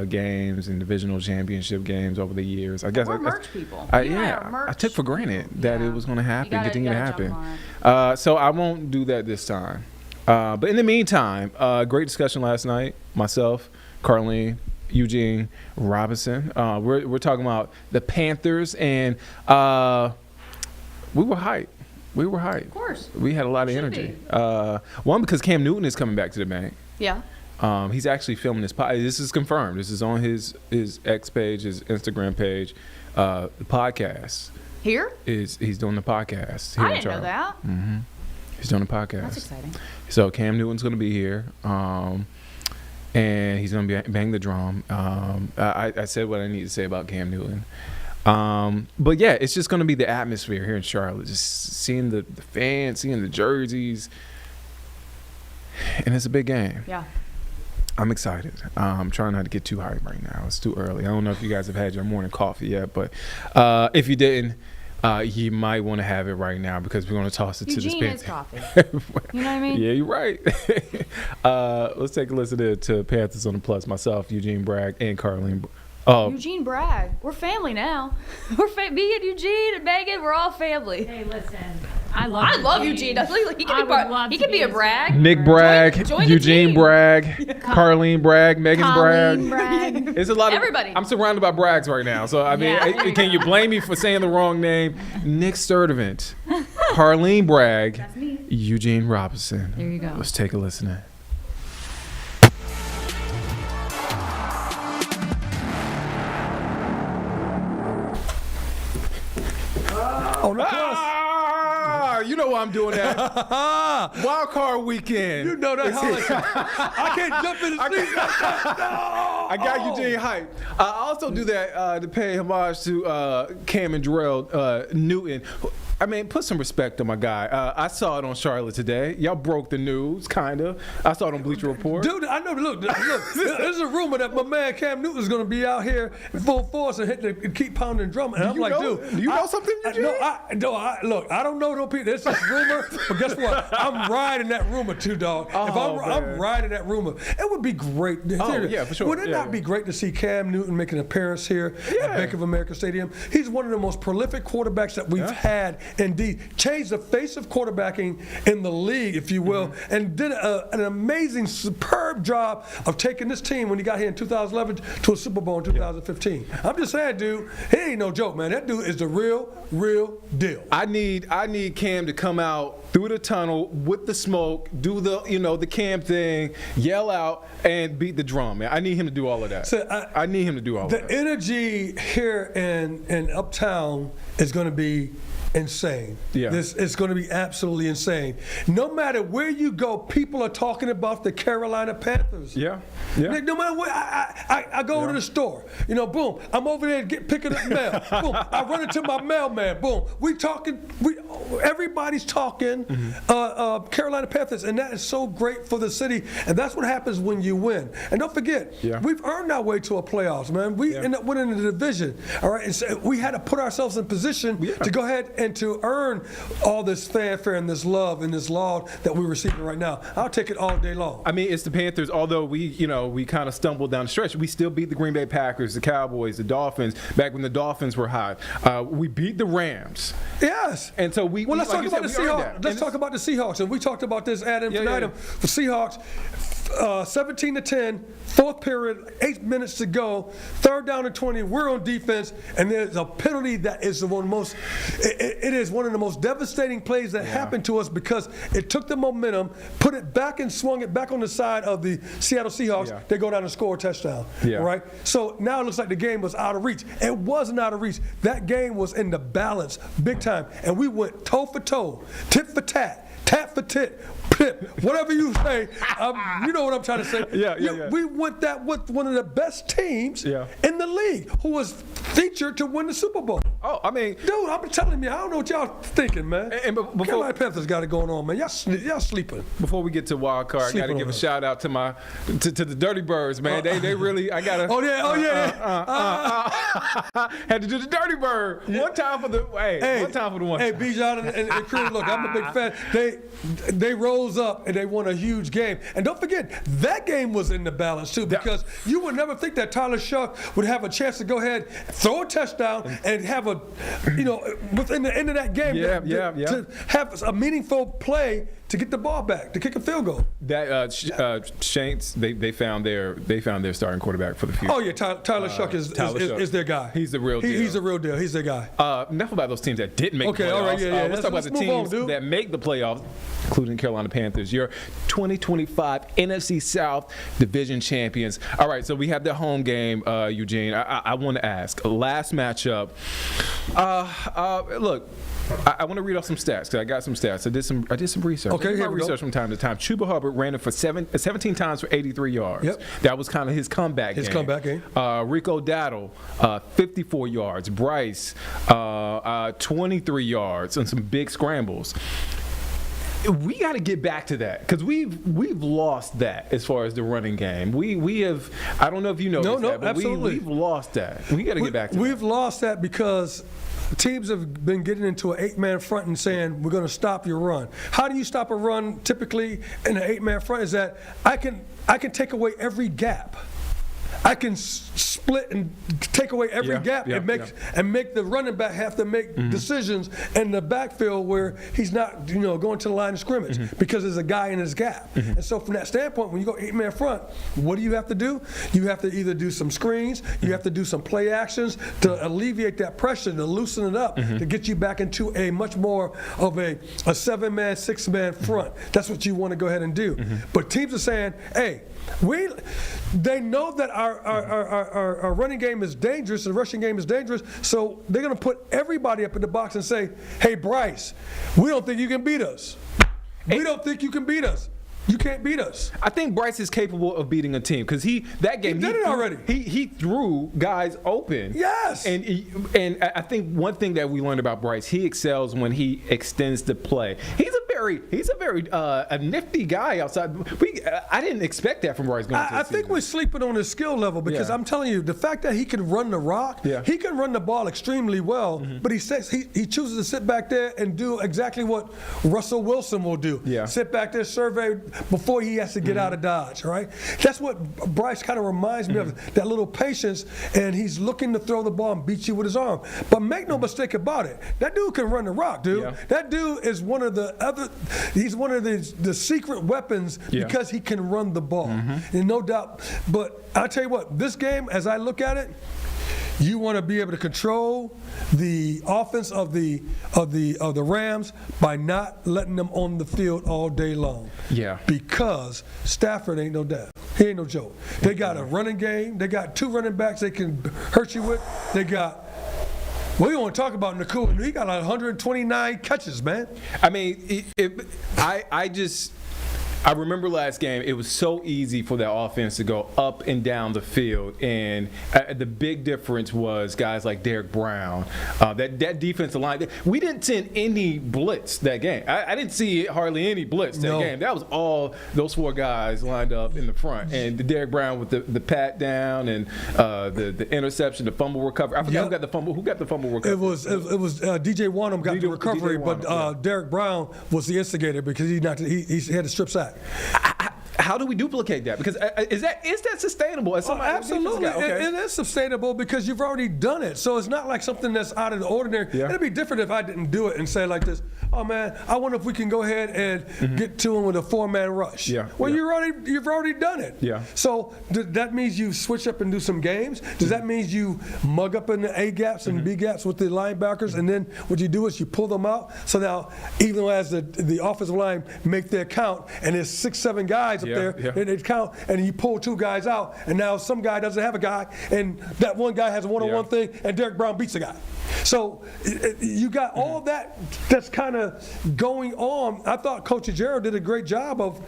games and divisional championship games over the years. I guess We're merch people. I You and I are I merch. took for granted that it was going to happen, continue to happen. jump on it. So I won't do that this time. But in the meantime, great discussion last night. Myself, Carlene, Eugene, Robinson. We're talking about the Panthers, and we were hyped. We were hyped. Of course. We had a lot of Should energy. One, because Cam Newton is coming back to the bank. Yeah. He's actually filming this podcast. This is confirmed. This is on his X page, his Instagram page. The podcast Here? he's doing the podcast. Here I in didn't know Charlotte. that. He's doing the podcast. That's exciting. So Cam Newton's going to be here, and he's going to be bang the drum. I said what I need to say about Cam Newton. But yeah, it's just going to be the atmosphere here in Charlotte. Just seeing the fans, seeing the jerseys, and it's a big game. Yeah. I'm excited. I'm trying not to get too hyped right now. It's too early. I don't know if you guys have had your morning coffee yet, but if you didn't, you might want to have it right now because we're going to toss it to the Eugene spin. is coffee. You know what I mean? Yeah, you're right. Let's take a listen to Panthers on the Plus. Myself, Eugene Bragg, and Carlene. Eugene Bragg. We're family now. Me and Eugene and Megan, we're all family. Hey, listen. I love Eugene. I think he I would love he to can be a his Bragg. friend. Nick Bragg, Join the Eugene team. Bragg, Carlene Bragg, Megan Colleen Bragg. Bragg. It's a lot of Everybody. I'm surrounded by Braggs right now. So I mean, Yeah. can you blame me for saying the wrong name? Nick Sturdivant, Carlene Bragg, That's me. Eugene Robinson. There you go. Let's take a listen in. On the Plus. You know why I'm doing that. Wild card weekend. You know that I can't jump in the seat. I got Eugene hype. I also do that to pay homage to Cam and Jarrell Newton. I mean, put some respect on my guy. I saw it on Charlotte today. Y'all broke the news, kind of. I saw it on Bleacher Report. Dude, I know. Look. There's a rumor that my man Cam Newton's going to be out here in full force and keep pounding drum. And I'm you like, know- dude, do you know something, Eugene? Look, I don't know no people. It's just rumor, but guess what? I'm riding that rumor too, dog. Oh, I'm riding that rumor. It would be great. Oh, yeah, for sure. Would it not be great to see Cam Newton make an appearance here at Bank of America Stadium? He's one of the most prolific quarterbacks that we've had. Indeed, changed the face of quarterbacking in the league, if you will, and did an amazing, superb job of taking this team when he got here in 2011 to a Super Bowl in 2015. I'm just saying, dude, he ain't no joke, man. That dude is the real deal. I need Cam to come out through the tunnel with the smoke, do the Cam thing, yell out, and beat the drum, man. I need him to do all of that. So, I need him to do all of The that. energy here in Uptown is going to be insane. Yeah. It's going to be absolutely insane. No matter where you go, people are talking about the Carolina Panthers. Yeah. Like, no matter where I go to the store, boom, I'm over there picking up mail. Boom, I run into my mailman. Boom, everybody's talking Carolina Panthers, and that is so great for the city. And that's what happens when you win. And don't forget, we've earned our way to a playoffs, man. We end up winning the division. All right, and so we had to put ourselves in position to go ahead and to earn all this fanfare and this love and this laud that we're receiving right now. I'll take it all day long. I mean, it's the Panthers. Although we kind of stumbled down the stretch, we still beat the Green Bay Packers, the Cowboys, the Dolphins. Back when the Dolphins were hot, we beat the Rams. Yes. And so let's talk about the Seahawks. Let's talk about the Seahawks. And we talked about this ad infinitum. The Seahawks, 17-10, fourth period, 8 minutes to go, third down and 20. We're on defense, and there's a penalty that is one of the most. It is one of the most devastating plays that happened to us because it took the momentum, put it back and swung it back on the side of the Seattle Seahawks. Yeah. They go down and score a touchdown. Yeah. Right. So now it looks like the game was out of reach. It wasn't out of reach. That game was in the balance, big time, and we went toe for toe, tit for tat, tat for tit. Pip, whatever you say, you know what I'm trying to say. Yeah. We went that with one of the best teams in the league, who was featured to win the Super Bowl. Oh, I mean, dude, I'm telling you, I don't know what y'all thinking, man. And before Carolina Panthers got it going on, man. Y'all sleeping. Before we get to wild card, I got to give a shout out to to the Dirty Birds, man. They really, I gotta. Oh yeah. Had to do the Dirty Bird one time for the one time for the one. Hey, Bijan and crew, look, I'm a big fan. They rose up and they won a huge game. And don't forget, that game was in the balance too, because you would never think that Tyler Shuck would have a chance to go ahead, throw a touchdown, and have within the end of that game, to have a meaningful play to get the ball back, to kick a field goal. That Saints, they found their starting quarterback for the future. Oh yeah, Tyler Shuck is their guy. He's the real deal. He's the real deal. He's their guy. Enough about those teams that didn't make the playoffs. All right, let's talk about the teams that make the playoffs, including Carolina Panthers. Your 2025 NFC South Division champions. All right, so we have the home game, Eugene. I want to ask, last matchup. Look, I want to read off some stats because I got some stats. I did some research. Okay, I did here my we go. research from time to time. Chuba Hubbard ran it for 17 times for 83 yards. Yep. That was kind of his comeback game. comeback game. Rico Dowdle, 54 yards. Bryce, 23 yards and some big scrambles. We got to get back to that because we've lost that as far as the running game. We have. I don't know if you know. No, but absolutely. We've lost that. We got to get back to that. We've lost that because teams have been getting into an 8-man front and saying, we're going to stop your run. How do you stop a run typically in an 8-man front is that I can take away every gap. I can split and take away every gap and make the running back have to make decisions in the backfield where he's not going to the line of scrimmage because there's a guy in his gap. And so from that standpoint, when you go 8-man front, what do you have to do? You have to either do some screens, you have to do some play actions to alleviate that pressure, to loosen it up, to get you back into a much more of a 7-man, 6-man front. That's what you want to go ahead and do. But teams are saying, hey, they know that our running game is dangerous, the rushing game is dangerous, so they're going to put everybody up in the box and say, hey, Bryce, we don't think you can beat us. We don't think you can beat us. You can't beat us. I think Bryce is capable of beating a team because he did it already. He threw guys open. Yes. And I think one thing that we learned about Bryce, he excels when he extends the play. He's a very nifty guy outside. I didn't expect that from Bryce. I think we're sleeping on his skill level because I'm telling you, the fact that he can run the rock, he can run the ball extremely well, but he chooses to sit back there and do exactly what Russell Wilson will do. Yeah. Sit back there, survey before he has to get out of Dodge, right? That's what Bryce kind of reminds me of, that little patience, and he's looking to throw the ball and beat you with his arm. But make no mistake about it, that dude can run the rock, dude. Yeah. That dude is one of he's one of the secret weapons because he can run the ball. And no doubt. But I'll tell you what, this game, as I look at it, you want to be able to control the offense of the Rams by not letting them on the field all day long. Yeah. Because Stafford ain't no dad. He ain't no joke. They got a running game. They got 2 running backs they can hurt you with. They got. We don't want to talk about Nakua. He got 129 catches, man. I mean, I remember last game, it was so easy for that offense to go up and down the field. And the big difference was guys like Derek Brown. That defensive line, we didn't send any blitz that game. I didn't see hardly any blitz that game. That was all those 4 guys lined up in the front. And Derek Brown with the pat down and the interception, the fumble recovery. I forgot who got the fumble. Who got the fumble recovery? It was DJ Wanham got the recovery, but Derek Brown was the instigator because he had a strip sack. How do we duplicate that? Because is that sustainable? Absolutely, it is sustainable because you've already done it. So it's not like something that's out of the ordinary. Yeah. It'd be different if I didn't do it and say like this, oh man, I wonder if we can go ahead and get to him with a 4-man rush. Yeah. Well, you've already done it. Yeah. So that means you switch up and do some games. Does that mean you mug up in the A gaps and B gaps with the linebackers, and then what you do is you pull them out? So now, even as the offensive line make their count, and there's 6-7 guys up there, and they count, and you pull 2 guys out, and now some guy doesn't have a guy, and that one guy has a one-on-one thing, and Derek Brown beats the guy. So you got all that that's kind of going on. I thought Coach Ajero did a great job of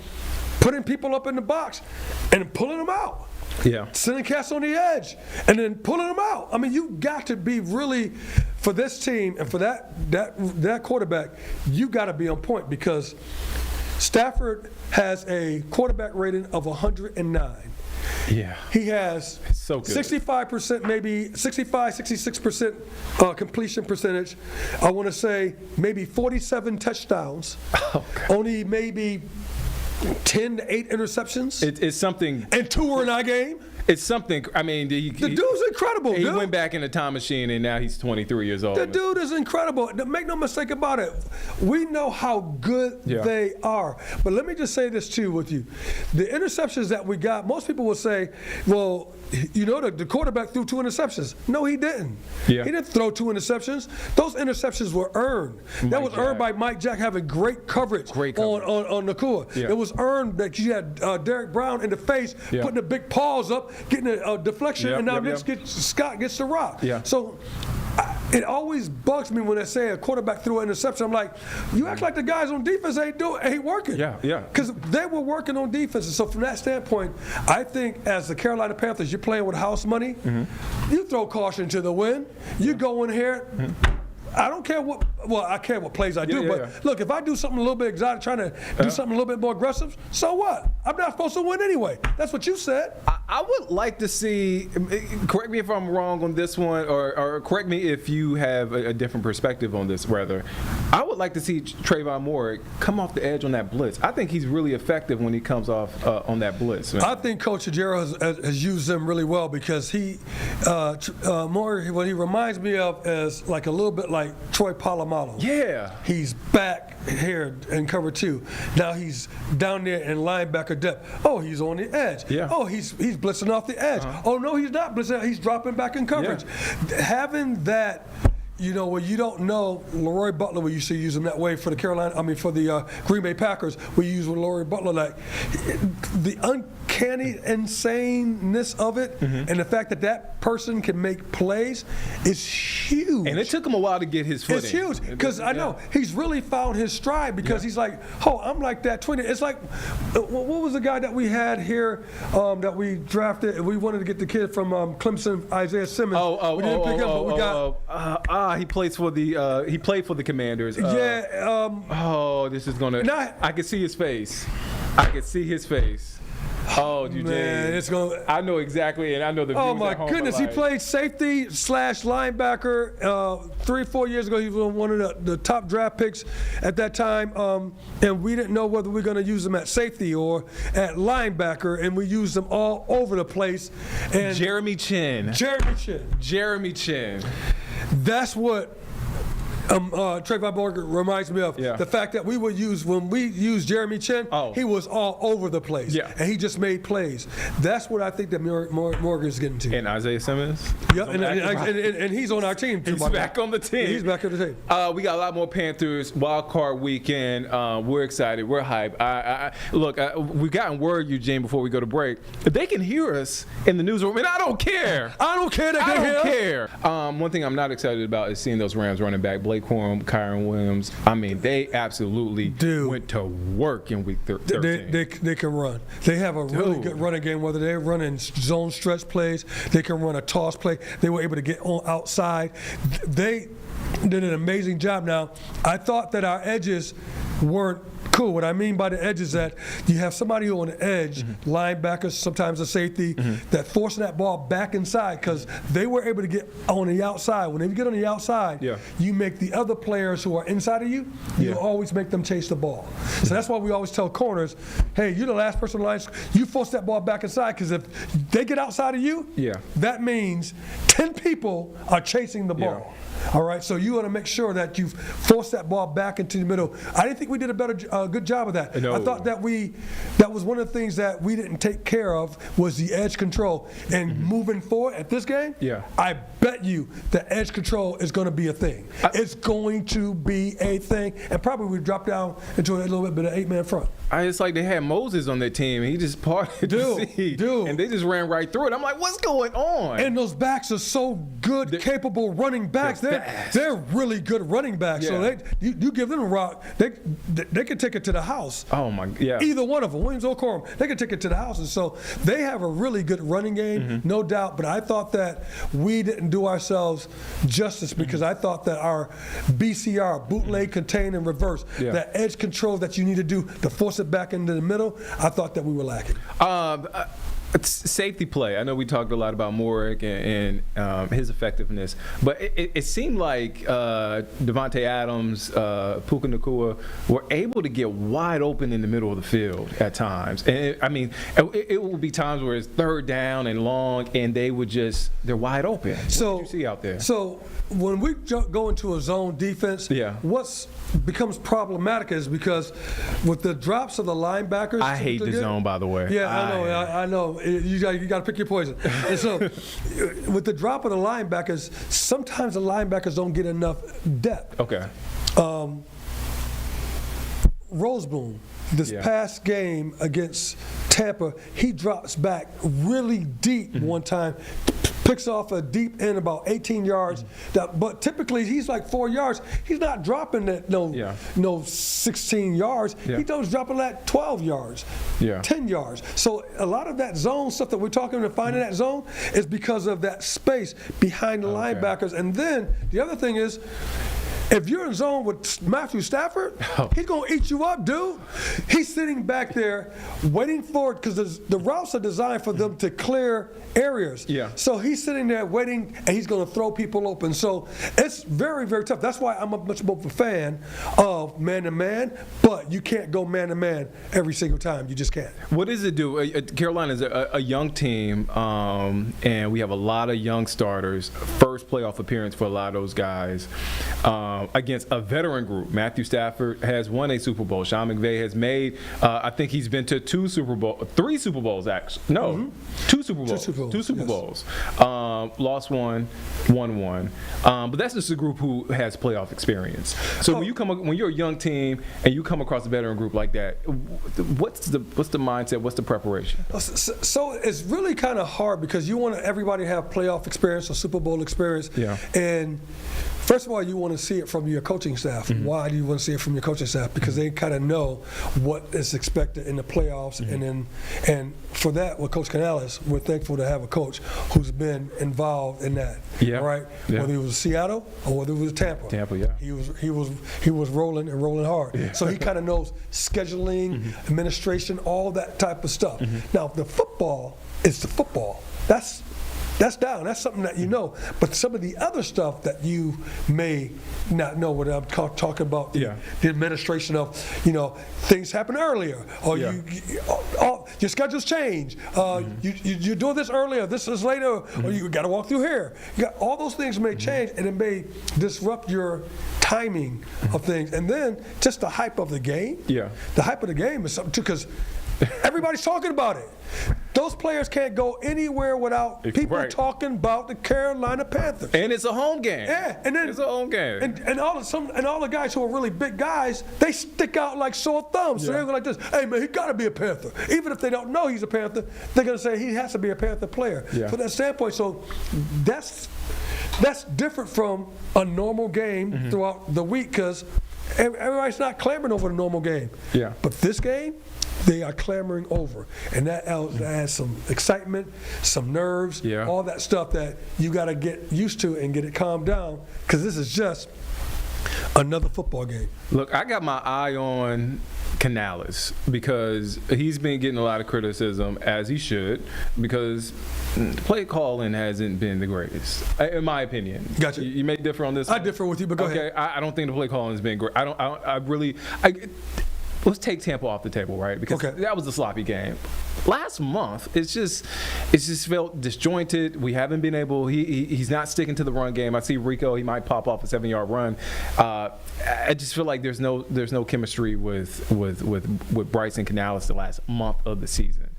putting people up in the box and pulling them out. Yeah. Sending cats on the edge and then pulling them out. I mean, you got to be really, for this team and for that quarterback, you got to be on point because Stafford has a quarterback rating of 109. Yeah. He has so good. 65%, maybe 66% completion percentage. I want to say maybe 47 touchdowns. Only maybe 10 to 8 interceptions. It's something. And 2 were in our game. It's something. I mean, the dude's incredible. He went back in the time machine, and now he's 23 years old. The dude is incredible. Make no mistake about it. We know how good they are. But let me just say this too with you: the interceptions that we got. Most people will say, "Well, you know, the quarterback threw 2 interceptions." No, he didn't. Yeah. He didn't throw 2 interceptions. Those interceptions were earned. That was earned by Mike Jack having great coverage, on Nakua. Yeah. It was earned that you had Derek Brown in the face, putting the big paws up, getting a deflection, and now Scott ggets the rock. Yeah. So it always bugs me when they say a quarterback threw an interception. I'm like, you act like the guys on defense ain't working. Yeah. Because they were working on defense. And so from that standpoint, I think as the Carolina Panthers, you're playing with house money. You throw caution to the wind. You go in here. I don't care I care what plays I do, but look, if I do something a little bit exotic, trying to do something a little bit more aggressive, so what? I'm not supposed to win anyway. That's what you said. I would like to see, correct me if I'm wrong on this one, or correct me if you have a different perspective on this, rather. I would like to see Trayvon Moore come off the edge on that blitz. I think he's really effective when he comes off on that blitz. Man. I think Coach Ajero has used them really well because Moore, what he reminds me of is like a little bit like Troy Polamalu. Yeah. He's back here in cover 2. Now he's down there in linebacker depth. Oh, he's on the edge. Yeah. Oh, he's blitzing off the edge. Oh, no, he's not blitzing. He's dropping back in coverage. Yeah. Having that, you know, where you don't know, Leroy Butler, we used to use him that way for the Green Bay Packers. We use Leroy Butler, like the uncanny insaneness of it, and the fact that person can make plays is huge. And it took him a while to get his footing. It's huge because I know he's really found his stride because he's like, oh, I'm like that 20. It's like, what was the guy that we had here that we drafted? We wanted to get the kid from Clemson, Isaiah Simmons. We didn't pick him, but we got. He played for the Commanders. This is gonna. I can see his face. Oh, Eugene. Man, it's going. I know exactly, and I know the views. Oh my at home goodness, he played safety / linebacker 3-4 years ago. He was one of the top draft picks at that time, and we didn't know whether we were going to use him at safety or at linebacker, and we used him all over the place. And Jeremy Chin. That's what Trayvon Morgan reminds me of. The fact that when we used Jeremy Chin, he was all over the place. And he just made plays. That's what I think that Morgan's getting to. And Isaiah Simmons? Yeah, and he's on our team too. He's back on the team. He's back on the team. We got a lot more Panthers wild card weekend. We're excited. We're hyped. Look, we've gotten word, Eugene, before we go to break. If they can hear us in the newsroom, and I don't care. I don't care. One thing I'm not excited about is seeing those Rams running back. Blake Blake Corum, Kyron Williams. I mean, they absolutely went to work in week 13. They can run. They have a really good running game, whether they're running zone stretch plays, they can run a toss play. They were able to get on outside. They did an amazing job. Now, I thought that our edges weren't cool. What I mean by the edge is that you have somebody on the edge, linebackers, sometimes a safety, that forcing that ball back inside because they were able to get on the outside. When they get on the outside, you make the other players who are inside of you, you always make them chase the ball. So that's why we always tell corners, hey, you're the last person in line. You force that ball back inside because if they get outside of you, that means 10 people are chasing the ball. All right, so you want to make sure that you force that ball back into the middle. I didn't think we did a good job of that. No. I thought that that was one of the things that we didn't take care of was the edge control. And moving forward at this game, I bet you the edge control is going to be a thing. It's going to be a thing, and probably we drop down into a little bit of an 8-man front. It's like they had Moses on their team, and he just parted the sea, and they just ran right through it. I'm like, what's going on? And those backs are so good, capable running backs. They're really good running backs. So you give them a rock, they can take it to the house. Oh my, Either one of them, Williams or Corum, they can take it to the house. And so they have a really good running game, no doubt. But I thought that we didn't do ourselves justice because I thought that our BCR, bootleg, contain, and reverse, that edge control that you need to do to force it back into the middle, I thought that we were lacking. It's safety play. I know we talked a lot about Moorick and his effectiveness, but it seemed like Devontae Adams, Puka Nacua were able to get wide open in the middle of the field at times. And it will be times where it's third down and long, and they're wide open. What did you see out there? So when we go into a zone defense, what's becomes problematic is because with the drops of the linebackers. I hate the zone, by the way. Yeah, I know. You got to pick your poison. And so with the drop of the linebackers, sometimes the linebackers don't get enough depth. Okay. Roseboom, this past game against Tampa, he drops back really deep one time, picks off a deep end about 18 yards. But typically he's like 4 yards. He's not dropping that no 16 yards. He does dropping that 12 yards, 10 yards. So a lot of that zone stuff that we're talking about finding that zone is because of that space behind the linebackers. And then the other thing is, if you're in zone with Matthew Stafford, he's going to eat you up, dude. He's sitting back there waiting for it because the routes are designed for them to clear areas. So he's sitting there waiting, and he's going to throw people open. So it's very, very tough. That's why I'm much more of a fan of man-to-man, but you can't go man-to-man every single time. You just can't. What does it do? Carolina is a young team, and we have a lot of young starters. First playoff appearance for a lot of those guys. Against a veteran group. Matthew Stafford has won a Super Bowl. Sean McVay has made, I think he's been to 3 Super Bowls actually. No, 2 Super Bowls. 2 Super Bowls. Lost one, won one. But that's just a group who has playoff experience. So when you're a young team and you come across a veteran group like that, what's the mindset? What's the preparation? So it's really kind of hard because you want everybody to have playoff experience or Super Bowl experience. And first of all, you want to see it from your coaching staff. Why do you want to see it from your coaching staff? Because they kind of know what is expected in the playoffs. And for that, with Coach Canales, we're thankful to have a coach who's been involved in that. Right? Whether it was Seattle or whether it was Tampa. He was rolling and rolling hard. So he kind of knows scheduling, administration, all that type of stuff. Now, the football is the football. That's down. That's something that you know. But some of the other stuff that you may not know, what I'm talking about, the administration of, things happen earlier, or your schedules change. You're doing this earlier, this is later, or you got to walk through here. All those things may change, and it may disrupt your timing of things. And then just the hype of the game. The hype of the game is something too, because everybody's talking about it. Those players can't go anywhere without people talking about the Carolina Panthers. And it's a home game. And then it's a home game. And all the guys who are really big guys, they stick out like sore thumbs. So they're like this, hey man, he got to be a Panther. Even if they don't know he's a Panther, they're going to say he has to be a Panther player. From that standpoint, so that's That's different from a normal game throughout the week because everybody's not clamoring over the normal game. Yeah. But this game, they are clamoring over. And that adds some excitement, some nerves, all that stuff that you got to get used to and get it calmed down because this is just another football game. Look, I got my eye on Canales because he's been getting a lot of criticism, as he should, because play calling hasn't been the greatest, in my opinion. Gotcha. You may differ on this. I differ with you, but go ahead. Okay, I don't think the play calling has been great. Let's take Tampa off the table, right? Because that was a sloppy game. Last month, it's just felt disjointed. We haven't been able. He's not sticking to the run game. I see Rico. He might pop off a 7-yard run. I just feel like there's no chemistry with Bryson Canales the last month of the season.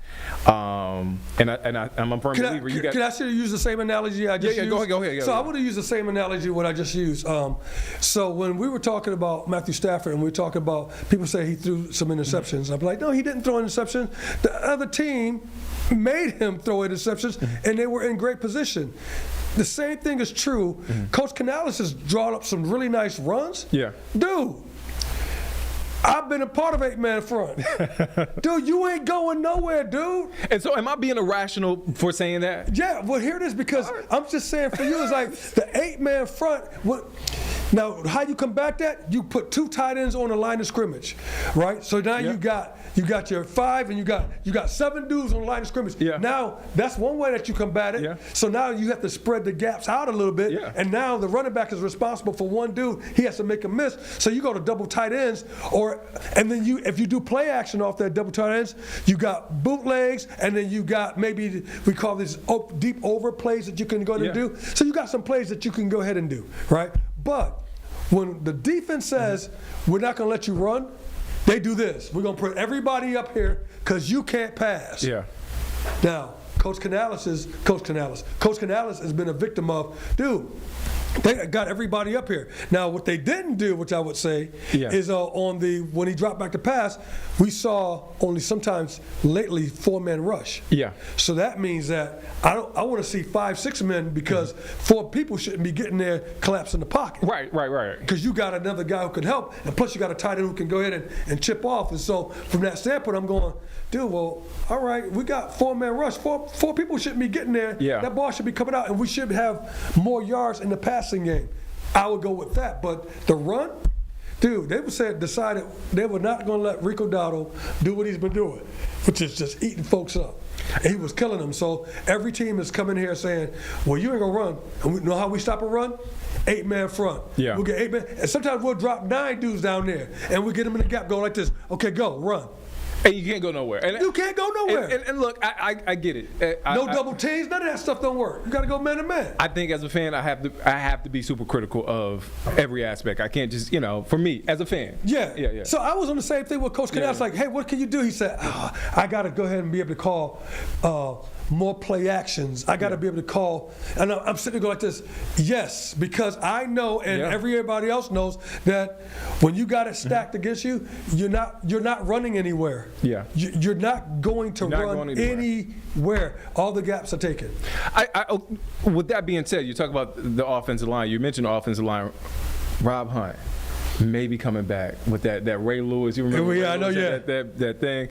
I'm a firm believer. Can I still use the same analogy I just used? Go ahead. I want to use the same analogy what I just used. So when we were talking about Matthew Stafford and we were talking about people say he threw some interceptions, I'm like, no, he didn't throw interceptions. The other team made him throw interceptions, and they were in great position. The same thing is true. Coach Canales has drawn up some really nice runs. Yeah. Dude, I've been a part of 8-man front. Dude, you ain't going nowhere, dude. And so am I being irrational for saying that? Yeah, well, here it is, because I'm just saying for you, it's like the 8-man front. Now, how you combat that? You put 2 tight ends on the line of scrimmage, right? So now you got your 5 and you got 7 dudes on the line of scrimmage. Yeah. Now, that's one way that you combat it. Yeah. So now you have to spread the gaps out a little bit. Yeah. And now the running back is responsible for one dude. He has to make a miss. So you go to double tight ends, and then if you do play action off that double tight ends, you got bootlegs, and then you got maybe we call these deep over plays that you can go ahead and do. So you got some plays that you can go ahead and do, right? But when the defense says, we're not going to let you run, they do this. We're going to put everybody up here because you can't pass. Yeah. Now, Coach Canales has been a victim of, dude, they got everybody up here. Now, what they didn't do, which I would say, is when he dropped back to pass, we saw only sometimes lately 4-man rush. Yeah. So that means that I want to see 5-6 men because 4 people shouldn't be getting there collapsing the pocket. Right. Because you got another guy who can help, and plus you got a tight end who can go ahead and chip off. And so from that standpoint, I'm going, dude, well, all right, we got 4-man rush. Four people shouldn't be getting there. Yeah. That ball should be coming out, and we should have more yards in the passing game. I would go with that. But the run, dude, they decided they were not going to let Rico Dowdle do what he's been doing, which is just eating folks up. And he was killing them. So every team is coming here saying, well, you ain't going to run. And we know how we stop a run? 8-man front. Yeah. We'll get 8-man. And sometimes we'll drop 9 dudes down there, and we get them in the gap, go like this. Okay, go, run. And you can't go nowhere. And you can't go nowhere. And look, I get it. No double teams, none of that stuff don't work. You got to go man to man. I think as a fan, I have to be super critical of every aspect. I can't just, for me as a fan. Yeah. So I was on the same thing with Coach Canales. Like, hey, what can you do? He said, I got to go ahead and be able to call more play actions. I got to be able to call, and I'm sitting there going like this. Yes, because I know, and everybody else knows that when you got it stacked against you, you're not running anywhere. Yeah. You're not going to run anywhere. All the gaps are taken. With that being said, you talk about the offensive line. You mentioned the offensive line. Rob Hunt maybe coming back with that Ray Lewis. You remember? Yeah, I know. That thing.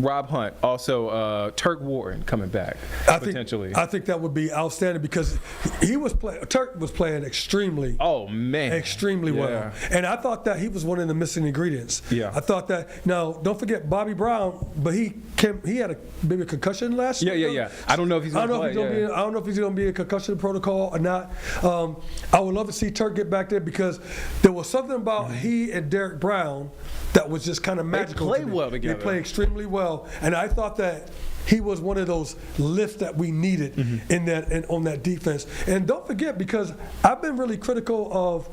Rob Hunt, also Turk Warren coming back potentially. I think that would be outstanding because Turk was playing extremely. Oh man, extremely well. And I thought that he was one of the missing ingredients. Yeah. I thought that. Now, don't forget Bobby Brown, but he had maybe a concussion last year. Yeah. I don't know if he's going to play. I don't know if he's going to be in concussion protocol or not. I would love to see Turk get back there because there was something about he and Derek Brown that was just kind of magical. They play well together. They play extremely well, and I thought that he was one of those lifts that we needed on that defense. And don't forget, because I've been really critical of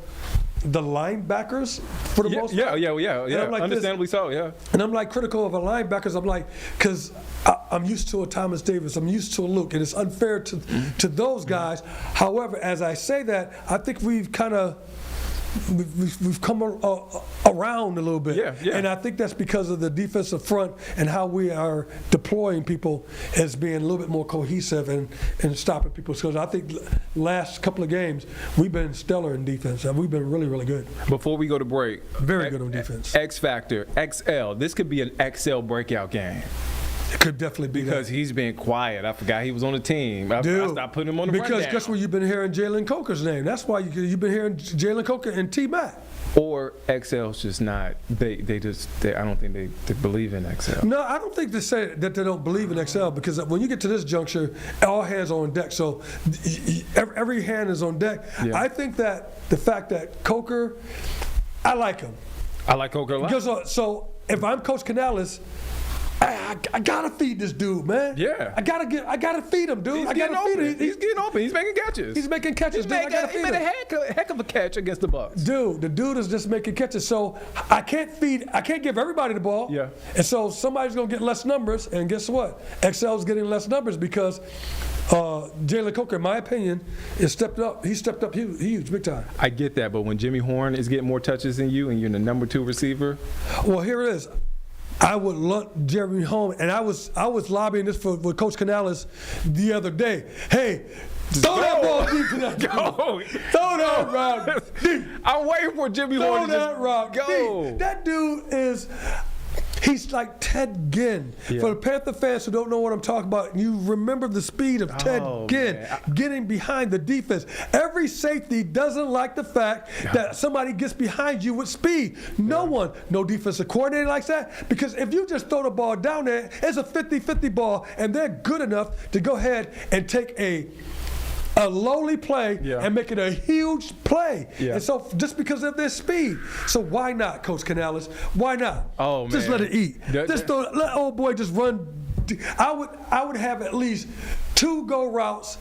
the linebackers for the most part. Yeah. Like understandably so, yeah. And I'm like critical of the linebackers. I'm like, because I'm used to a Thomas Davis. I'm used to a Luke, and it's unfair to those guys. However, as I say that, I think we've kind of we've come around a little bit. Yeah. And I think that's because of the defensive front and how we are deploying people as being a little bit more cohesive and stopping people. Because I think last couple of games, we've been stellar in defense. We've been really, really good. Before we go to break, Very good on defense. X Factor, XL. This could be an XL breakout game. It could definitely be Because he's been quiet. I forgot he was on the team. I stopped putting him on the Because rundown. guess what? You've been hearing Jalen Coker's name. That's why you've been hearing Jalen Coker and T-Mac. Or XL's just not. I don't think they believe in XL. No, I don't think they say that they don't believe in XL, because when you get to this juncture, all hands are on deck. So every hand is on deck. Yeah. I think that the fact that Coker, I like him. I like Coker a lot. Because, so if I'm Coach Canales, I gotta feed this dude, man. Yeah. I gotta feed him, dude. He's I getting gotta feed open. him. He's getting open. He's making catches. He's making catches, dude. I gotta He feed made him. a heck of a catch against the Bucks. Dude, the dude is just making catches. So I can't give everybody the ball. Yeah. And so somebody's gonna get less numbers. And guess what? XL's getting less numbers because Jalen Coker, in my opinion, has stepped up. He stepped up huge, big time. I get that, but when Jimmy Horn is getting more touches than you and you're the number 2 receiver, Well, here it is. I would lump Jeremy home, and I was lobbying this with Coach Canales the other day. Hey, throw that ball deep to that dude. go. Throw that rock deep. I'm waiting for Jimmy Throw Horn to that just rock go. deep. That dude is. He's like Ted Ginn. Yeah. For the Panther fans who don't know what I'm talking about, you remember the speed of Ted Ginn man. getting behind the defense. Every safety doesn't like the fact that somebody gets behind you with speed. No defensive coordinator likes that, because if you just throw the ball down there, it's a 50-50 ball, and they're good enough to go ahead and take a lowly play and make it a huge play. Yeah. And so just because of their speed. So why not, Coach Canales? Why not? Oh, Just man. let it eat. Let old boy just run. I would have at least 2 go routes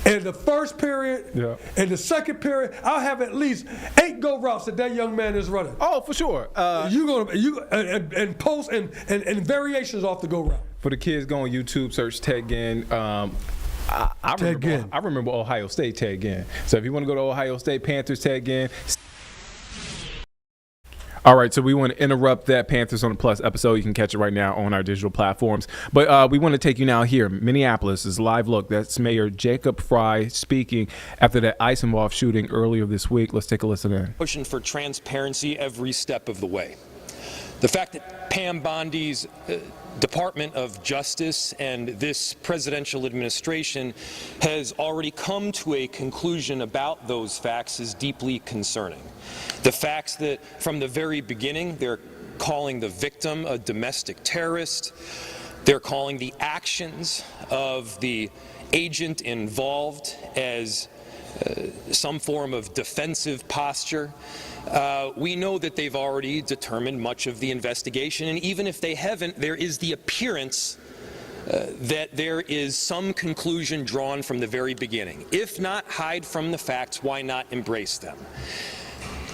in the first period. Yeah. In the second period, I'll have at least 8 go routes that young man is running. Oh, for sure. And post and variations off the go route. For the kids, go on YouTube, search Ted Ginn. I remember Ohio State Ted Ginn. So if you want to go to Ohio State Panthers Ted Ginn. All right, so we want to interrupt that Panthers on the Plus episode. You can catch it right now on our digital platforms. But we want to take you now here. Minneapolis is live look. That's Mayor Jacob Fry speaking after that ice-involved shooting earlier this week. Let's take a listen in. Pushing for transparency every step of the way. The fact that Pam Bondi's Department of Justice and this presidential administration has already come to a conclusion about those facts is deeply concerning. The facts that from the very beginning they're calling the victim a domestic terrorist, they're calling the actions of the agent involved as some form of defensive posture. We know that they've already determined much of the investigation, and even if they haven't, there is the appearance that there is some conclusion drawn from the very beginning. If not hide from the facts, why not embrace them?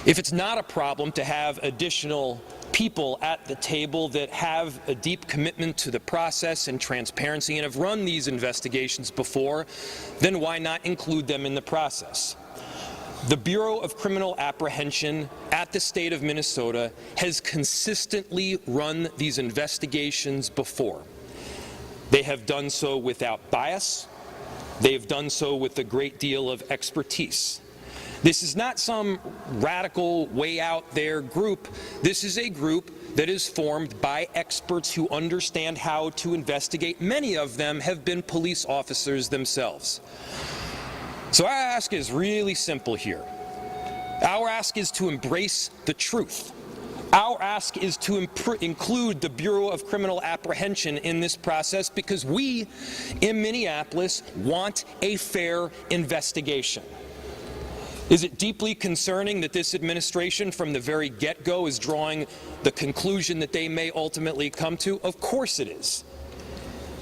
If it's not a problem to have additional people at the table that have a deep commitment to the process and transparency and have run these investigations before, then why not include them in the process? The Bureau of Criminal Apprehension at the state of Minnesota has consistently run these investigations before. They have done so without bias. They have done so with a great deal of expertise. This is not some radical, way out there group. This is a group that is formed by experts who understand how to investigate. Many of them have been police officers themselves. So our ask is really simple here. Our ask is to embrace the truth. Our ask is to include the Bureau of Criminal Apprehension in this process because we in Minneapolis want a fair investigation. Is it deeply concerning that this administration from the very get-go is drawing the conclusion that they may ultimately come to? Of course it is.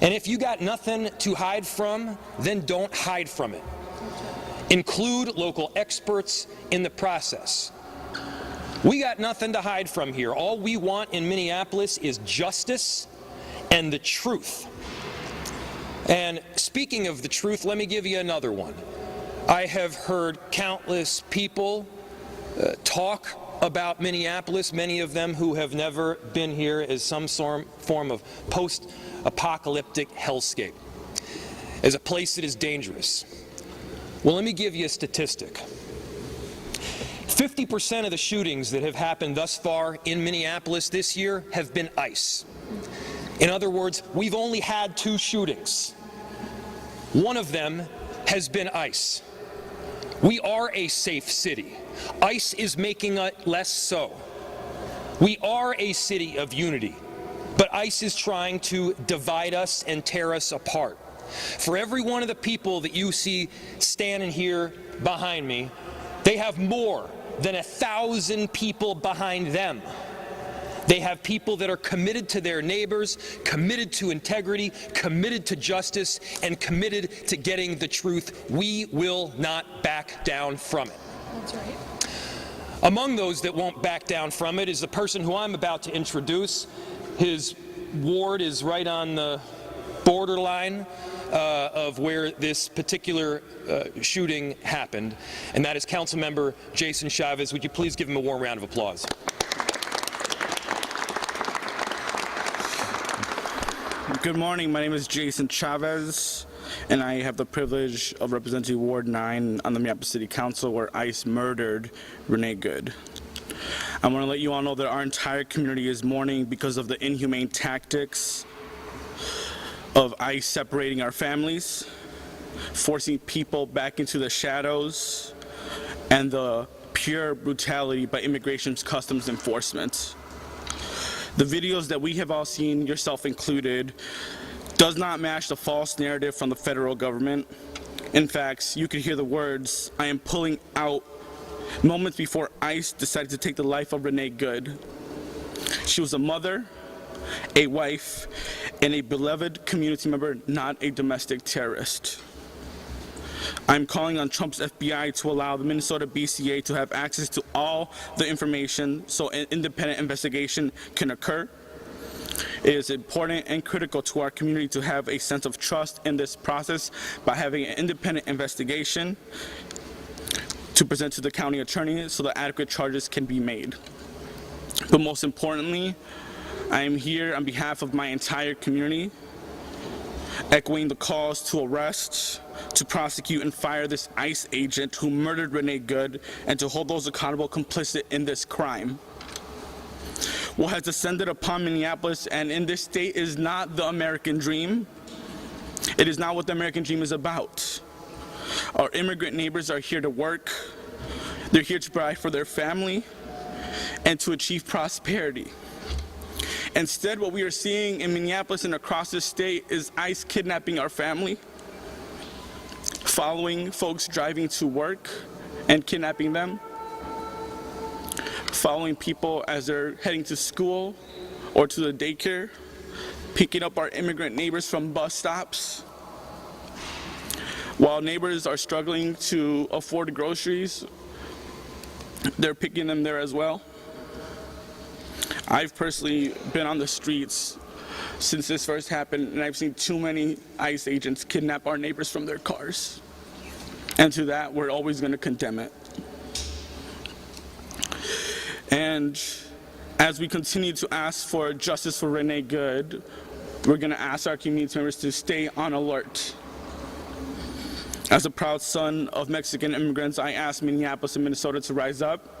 And if you got nothing to hide from, then don't hide from it. Include local experts in the process. We got nothing to hide from here. All we want in Minneapolis is justice and the truth. And speaking of the truth, let me give you another one. I have heard countless people talk about Minneapolis, many of them who have never been here, as some form of post-apocalyptic hellscape, as a place that is dangerous. Well, let me give you a statistic. 50% of the shootings that have happened thus far in Minneapolis this year have been ICE. In other words, we've only had 2 shootings. One of them has been ICE. We are a safe city. ICE is making it less so. We are a city of unity, but ICE is trying to divide us and tear us apart. For every one of the people that you see standing here behind me, they have more than 1,000 people behind them. They have people that are committed to their neighbors, committed to integrity, committed to justice, and committed to getting the truth. We will not back down from it. That's right. Among those that won't back down from it is the person who I'm about to introduce. His ward is right on the borderline of where this particular shooting happened, and that is Councilmember Jason Chavez. Would you please give him a warm round of applause? Good morning. My name is Jason Chavez, and I have the privilege of representing Ward 9 on the Minneapolis City Council, where ICE murdered Renee Good. I want to let you all know that our entire community is mourning because of the inhumane tactics of ICE separating our families, forcing people back into the shadows, and the pure brutality by Immigration's Customs Enforcement. The videos that we have all seen, yourself included, does not match the false narrative from the federal government. In fact, you could hear the words, "I am pulling out," moments before ICE decided to take the life of Renee Good. She was a mother, a wife, and a beloved community member, not a domestic terrorist. I'm calling on Trump's FBI to allow the Minnesota BCA to have access to all the information so an independent investigation can occur. It is important and critical to our community to have a sense of trust in this process by having an independent investigation to present to the county attorney so that adequate charges can be made. But most importantly, I am here on behalf of my entire community, echoing the calls to arrest, to prosecute and fire this ICE agent who murdered Renee Good, and to hold those accountable complicit in this crime. What has descended upon Minneapolis and in this state is not the American dream. It is not what the American dream is about. Our immigrant neighbors are here to work. They're here to provide for their family and to achieve prosperity. Instead, what we are seeing in Minneapolis and across the state is ICE kidnapping our family, following folks driving to work and kidnapping them, following people as they're heading to school or to the daycare, picking up our immigrant neighbors from bus stops. While neighbors are struggling to afford groceries, they're picking them there as well. I've personally been on the streets since this first happened, and I've seen too many ICE agents kidnap our neighbors from their cars. And to that, we're always going to condemn it. And as we continue to ask for justice for Renee Good, we're going to ask our community members to stay on alert. As a proud son of Mexican immigrants, I ask Minneapolis and Minnesota to rise up,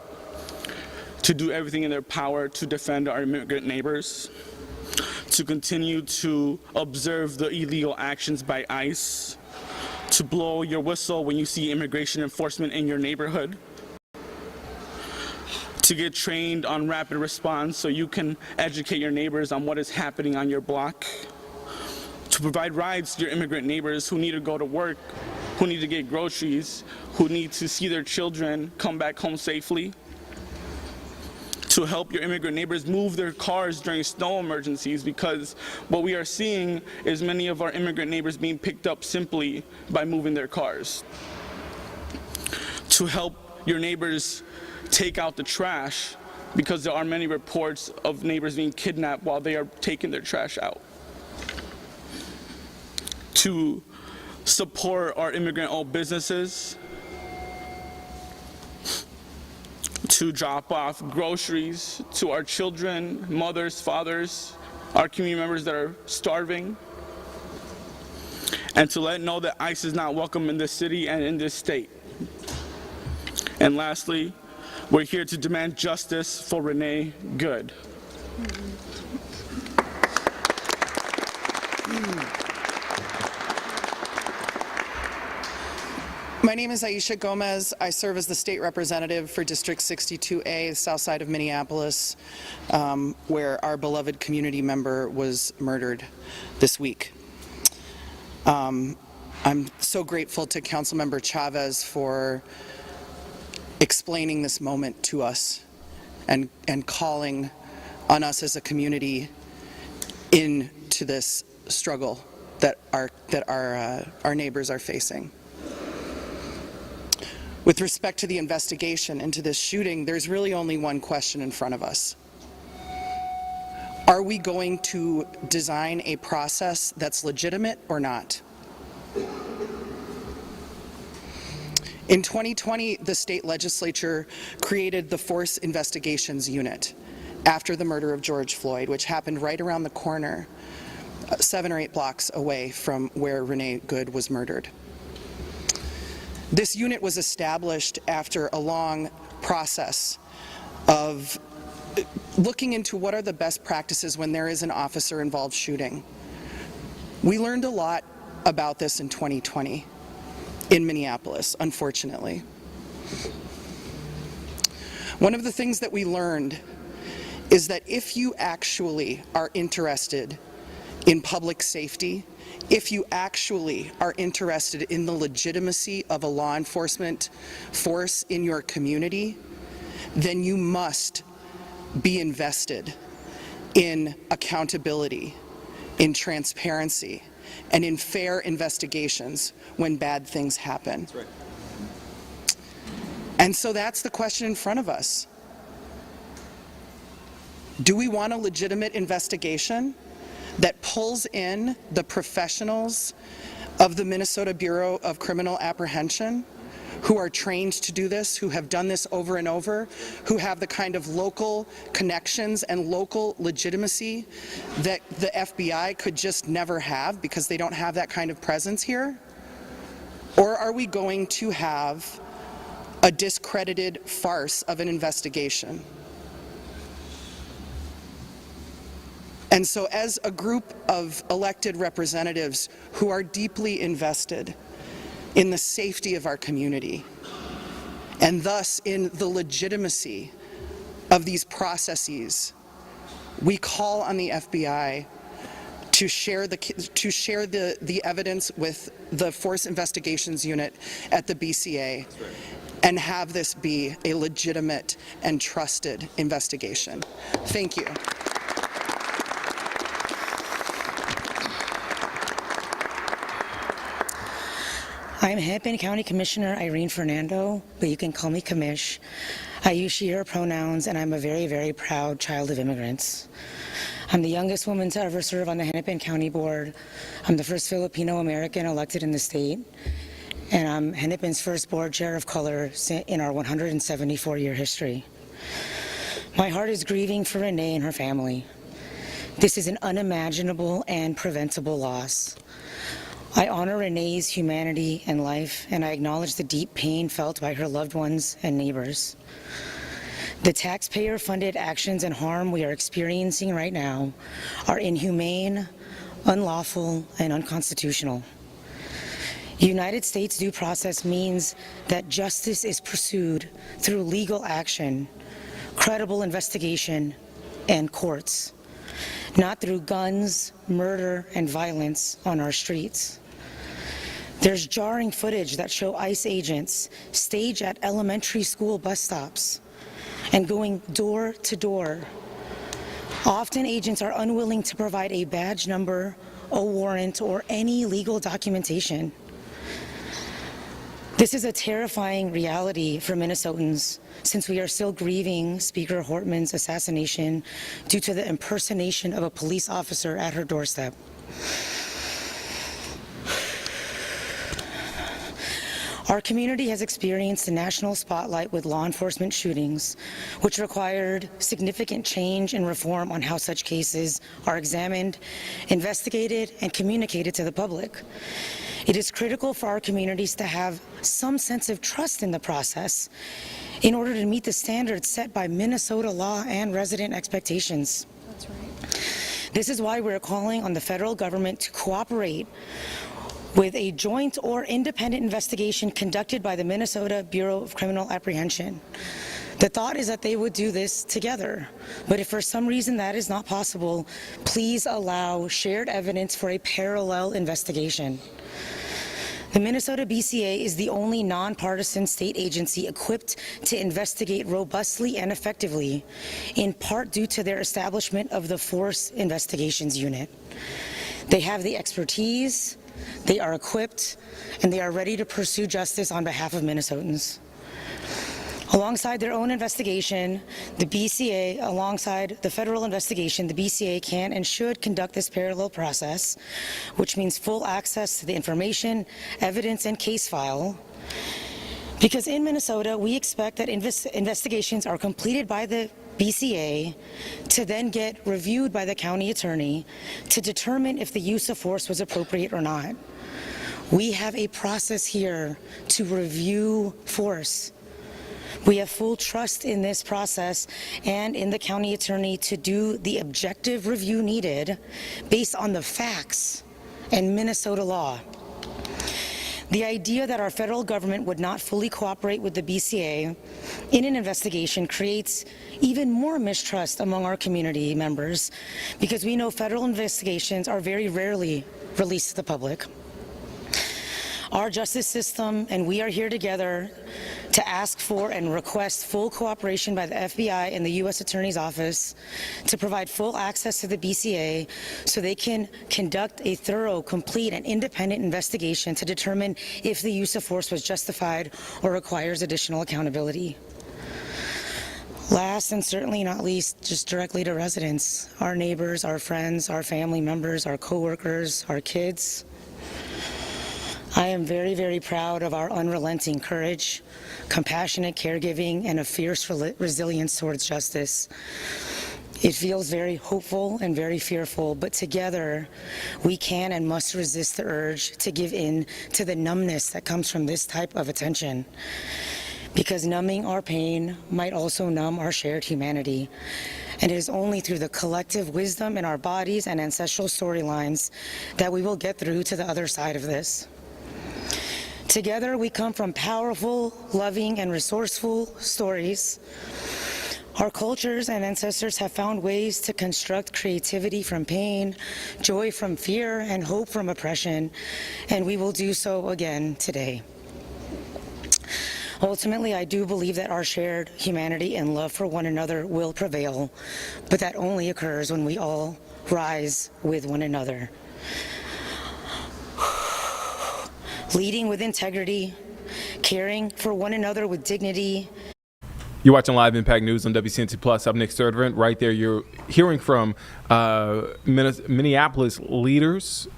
to do everything in their power to defend our immigrant neighbors, to continue to observe the illegal actions by ICE, to blow your whistle when you see immigration enforcement in your neighborhood, to get trained on rapid response so you can educate your neighbors on what is happening on your block, to provide rides to your immigrant neighbors who need to go to work, who need to get groceries, who need to see their children come back home safely, to help your immigrant neighbors move their cars during snow emergencies, because what we are seeing is many of our immigrant neighbors being picked up simply by moving their cars. To help your neighbors take out the trash, because there are many reports of neighbors being kidnapped while they are taking their trash out. To support our immigrant-owned businesses, to drop off groceries to our children, mothers, fathers, our community members that are starving, and to let know that ICE is not welcome in this city and in this state. And lastly, we're here to demand justice for Renee Good. My name is Aisha Gomez. I serve as the state representative for District 62A, south side of Minneapolis, where our beloved community member was murdered this week. I'm so grateful to Councilmember Chavez for explaining this moment to us and calling on us as a community into this struggle that our neighbors are facing. With respect to the investigation into this shooting, there's really only one question in front of us. Are we going to design a process that's legitimate or not? In 2020, the state legislature created the Force Investigations Unit after the murder of George Floyd, which happened right around the corner, 7 or 8 blocks away from where Renee Good was murdered. This unit was established after a long process of looking into what are the best practices when there is an officer-involved shooting. We learned a lot about this in 2020 in Minneapolis, unfortunately. One of the things that we learned is that if you actually are interested in public safety, if you actually are interested in the legitimacy of a law enforcement force in your community, then you must be invested in accountability, in transparency, and in fair investigations when bad things happen. That's right. And so that's the question in front of us. Do we want a legitimate investigation that pulls in the professionals of the Minnesota Bureau of Criminal Apprehension who are trained to do this, who have done this over and over, who have the kind of local connections and local legitimacy that the FBI could just never have because they don't have that kind of presence here? Or are we going to have a discredited farce of an investigation? And so as a group of elected representatives who are deeply invested in the safety of our community, and thus in the legitimacy of these processes, we call on the FBI to share the evidence with the Force Investigations Unit at the BCA and have this be a legitimate and trusted investigation. Thank you. I'm Hennepin County Commissioner Irene Fernando, but you can call me Commish. I use she, her pronouns, and I'm a very, very proud child of immigrants. I'm the youngest woman to ever serve on the Hennepin County Board. I'm the first Filipino American elected in the state, and I'm Hennepin's first board chair of color in our 174-year history. My heart is grieving for Renee and her family. This is an unimaginable and preventable loss. I honor Renee's humanity and life, and I acknowledge the deep pain felt by her loved ones and neighbors. The taxpayer-funded actions and harm we are experiencing right now are inhumane, unlawful, and unconstitutional. United States due process means that justice is pursued through legal action, credible investigation, and courts, not through guns, murder, and violence on our streets. There's jarring footage that show ICE agents stage at elementary school bus stops and going door to door. Often agents are unwilling to provide a badge number, a warrant, or any legal documentation. This is a terrifying reality for Minnesotans since we are still grieving Speaker Hortman's assassination due to the impersonation of a police officer at her doorstep. Our community has experienced the national spotlight with law enforcement shootings, which required significant change and reform on how such cases are examined, investigated, and communicated to the public. It is critical for our communities to have some sense of trust in the process in order to meet the standards set by Minnesota law and resident expectations. That's right. This is why we're calling on the federal government to cooperate with a joint or independent investigation conducted by the Minnesota Bureau of Criminal Apprehension. The thought is that they would do this together, but if for some reason that is not possible, please allow shared evidence for a parallel investigation. The Minnesota BCA is the only nonpartisan state agency equipped to investigate robustly and effectively, in part due to their establishment of the Force Investigations Unit. They have the expertise, they are equipped, and they are ready to pursue justice on behalf of Minnesotans. Alongside their own investigation, the BCA, alongside the federal investigation, the BCA can and should conduct this parallel process, which means full access to the information, evidence, and case file. Because in Minnesota, we expect that investigations are completed by the BCA to then get reviewed by the county attorney to determine if the use of force was appropriate or not. We have a process here to review force. We have full trust in this process and in the county attorney to do the objective review needed based on the facts and Minnesota law. The idea that our federal government would not fully cooperate with the BCA in an investigation creates even more mistrust among our community members, because we know federal investigations are very rarely released to the public. Our justice system and we are here together to ask for and request full cooperation by the FBI and the U.S. Attorney's Office to provide full access to the BCA so they can conduct a thorough, complete, and independent investigation to determine if the use of force was justified or requires additional accountability. Last and certainly not least, just directly to residents, our neighbors, our friends, our family members, our coworkers, our kids. I am very, very proud of our unrelenting courage, compassionate caregiving, and a fierce resilience towards justice. It feels very hopeful and very fearful, but together we can and must resist the urge to give in to the numbness that comes from this type of attention. Because numbing our pain might also numb our shared humanity. And it is only through the collective wisdom in our bodies and ancestral storylines that we will get through to the other side of this. Together, we come from powerful, loving, and resourceful stories. Our cultures and ancestors have found ways to construct creativity from pain, joy from fear, and hope from oppression, and we will do so again today. Ultimately, I do believe that our shared humanity and love for one another will prevail, but that only occurs when we all rise with one another. Leading with integrity, caring for one another with dignity. You're watching Live Impact News on WCNC Plus. I'm Nick Sturtevant. Right there, you're hearing from Minneapolis leaders,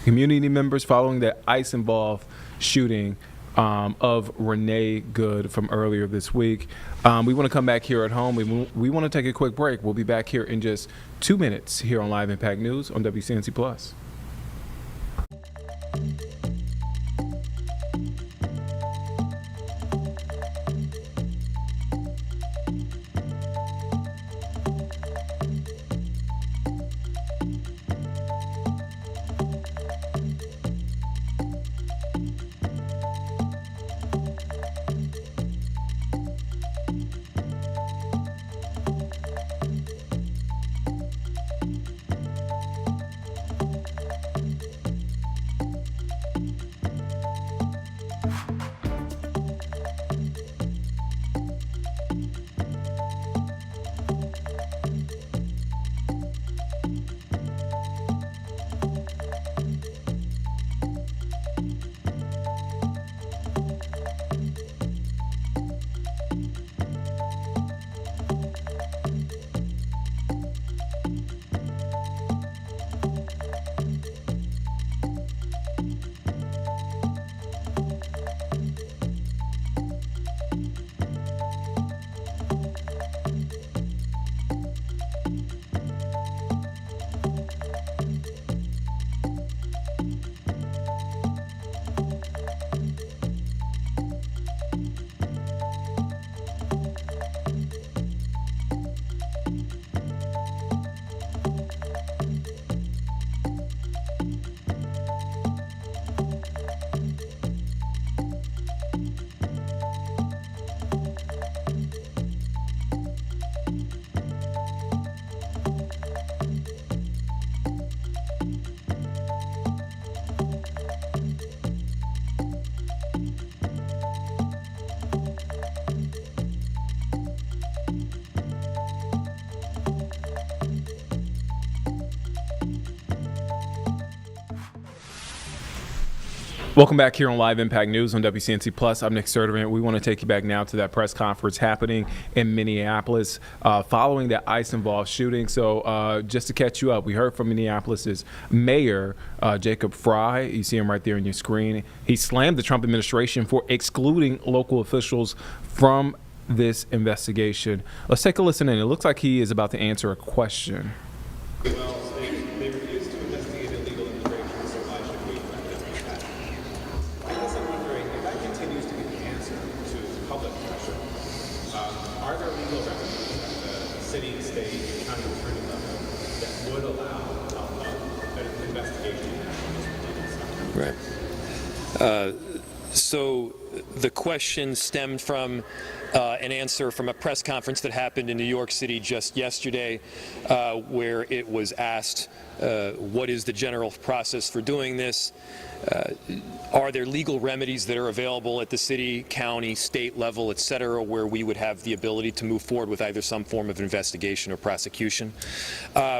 community members following the ICE-involved shooting of Renee Good from earlier this week. We want to come back here at home. We want to take a quick break. We'll be back here in just 2 minutes here on Live Impact News on WCNC Plus. Welcome back here on Live Impact News on WCNC Plus. I'm Nick Sturdivant. We want to take you back now to that press conference happening in Minneapolis following that ICE-involved shooting. So just to catch you up, we heard from Minneapolis's mayor, Jacob Fry. You see him right there on your screen. He slammed the Trump administration for excluding local officials from this investigation. Let's take a listen in. It looks like he is about to answer a question. Well, they refused to investigate illegal immigration, so why should we let them do that? I guess I'm wondering if that continues to be the answer to public pressure. Are there legal remedies at the city, state, county attorney level that would allow an investigation? Right. So the question stemmed from an answer from a press conference that happened in New York City just yesterday, where it was asked, what is the general process for doing this? Are there legal remedies that are available at the city, county, state level, et cetera, where we would have the ability to move forward with either some form of investigation or prosecution?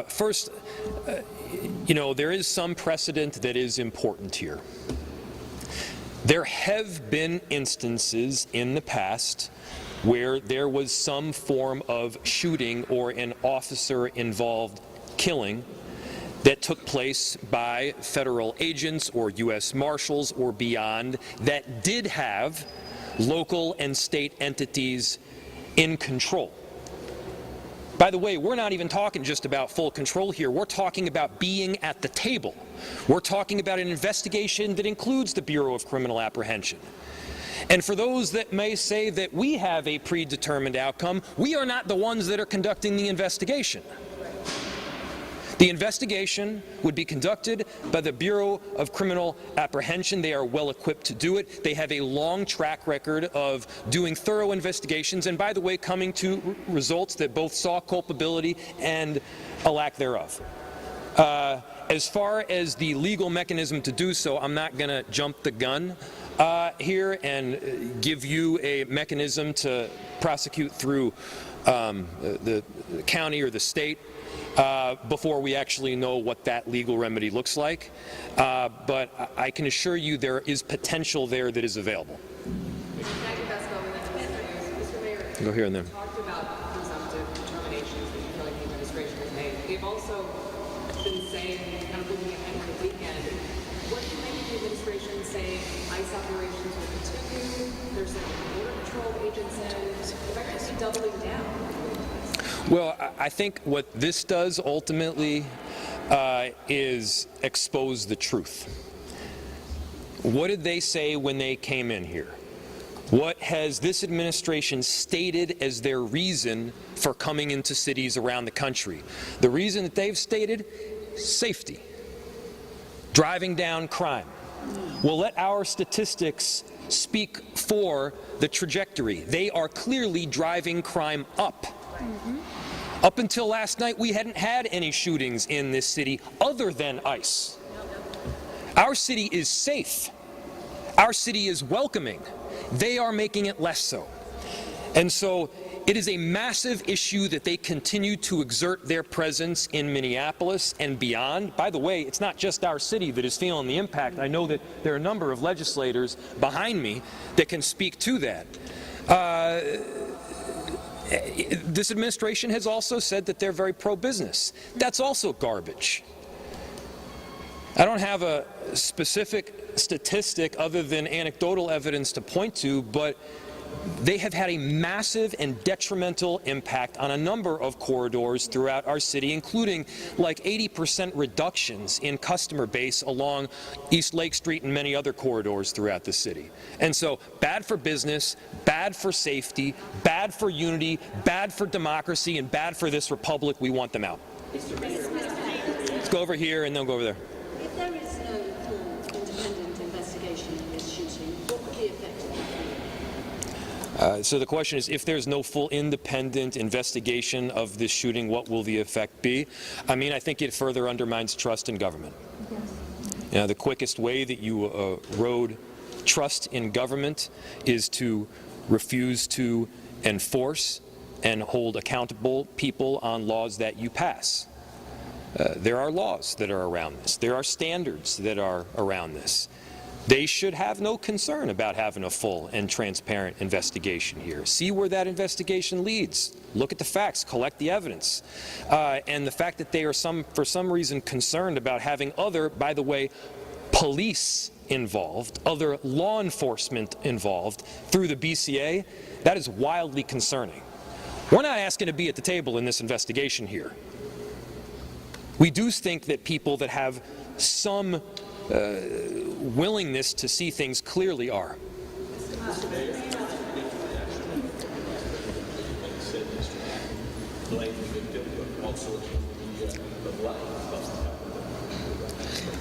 First, there is some precedent that is important here. There have been instances in the past where there was some form of shooting or an officer-involved killing that took place by federal agents or U.S. Marshals or beyond that did have local and state entities in control. By the way, we're not even talking just about full control here. We're talking about being at the table. We're talking about an investigation that includes the Bureau of Criminal Apprehension. And for those that may say that we have a predetermined outcome, we are not the ones that are conducting the investigation. The investigation would be conducted by the Bureau of Criminal Apprehension. They are well equipped to do it. They have a long track record of doing thorough investigations and, by the way, coming to results that both saw culpability and a lack thereof. As far as the legal mechanism to do so, I'm not going to jump the gun here and give you a mechanism to prosecute through the county or the state before we actually know what that legal remedy looks like. But I can assure you there is potential there that is available. Go here and there. Talked about presumptive determinations that you feel like the administration has made. They've also been saying, kind of looking ahead to the weekend, what do you make of the administration saying ICE operations will continue, there's some border patrol agents in, they're actually doubling down? Well, I think what this does ultimately is expose the truth. What did they say when they came in here? What has this administration stated as their reason for coming into cities around the country? The reason that they've stated, safety, driving down crime. Well, let our statistics speak for the trajectory. They are clearly driving crime up. Up until last night, we hadn't had any shootings in this city other than ICE. Our city is safe. Our city is welcoming. They are making it less so. And so it is a massive issue that they continue to exert their presence in Minneapolis and beyond. By the way, it's not just our city that is feeling the impact. I know that there are a number of legislators behind me that can speak to that. This administration has also said that they're very pro-business. That's also garbage. I don't have a specific statistic other than anecdotal evidence to point to, but they have had a massive and detrimental impact on a number of corridors throughout our city, including like 80% reductions in customer base along East Lake Street and many other corridors throughout the city. And so bad for business, bad for safety, bad for unity, bad for democracy, and bad for this republic. We want them out. Let's go over here and then go over there. If there is no full independent investigation in this shooting, what would the effect of that be? So the question is, if there's no full independent investigation of this shooting, what will the effect be? I mean, I think it further undermines trust in government. Yes. The quickest way that you erode trust in government is to refuse to enforce and hold accountable people on laws that you pass. There are laws that are around this. There are standards that are around this. They should have no concern about having a full and transparent investigation here. See where that investigation leads. Look at the facts, collect the evidence. And the fact that they are for some reason concerned about having other, by the way, police involved, other law enforcement involved through the BCA, that is wildly concerning. We're not asking to be at the table in this investigation here. We do think that people that have some willingness to see things clearly are.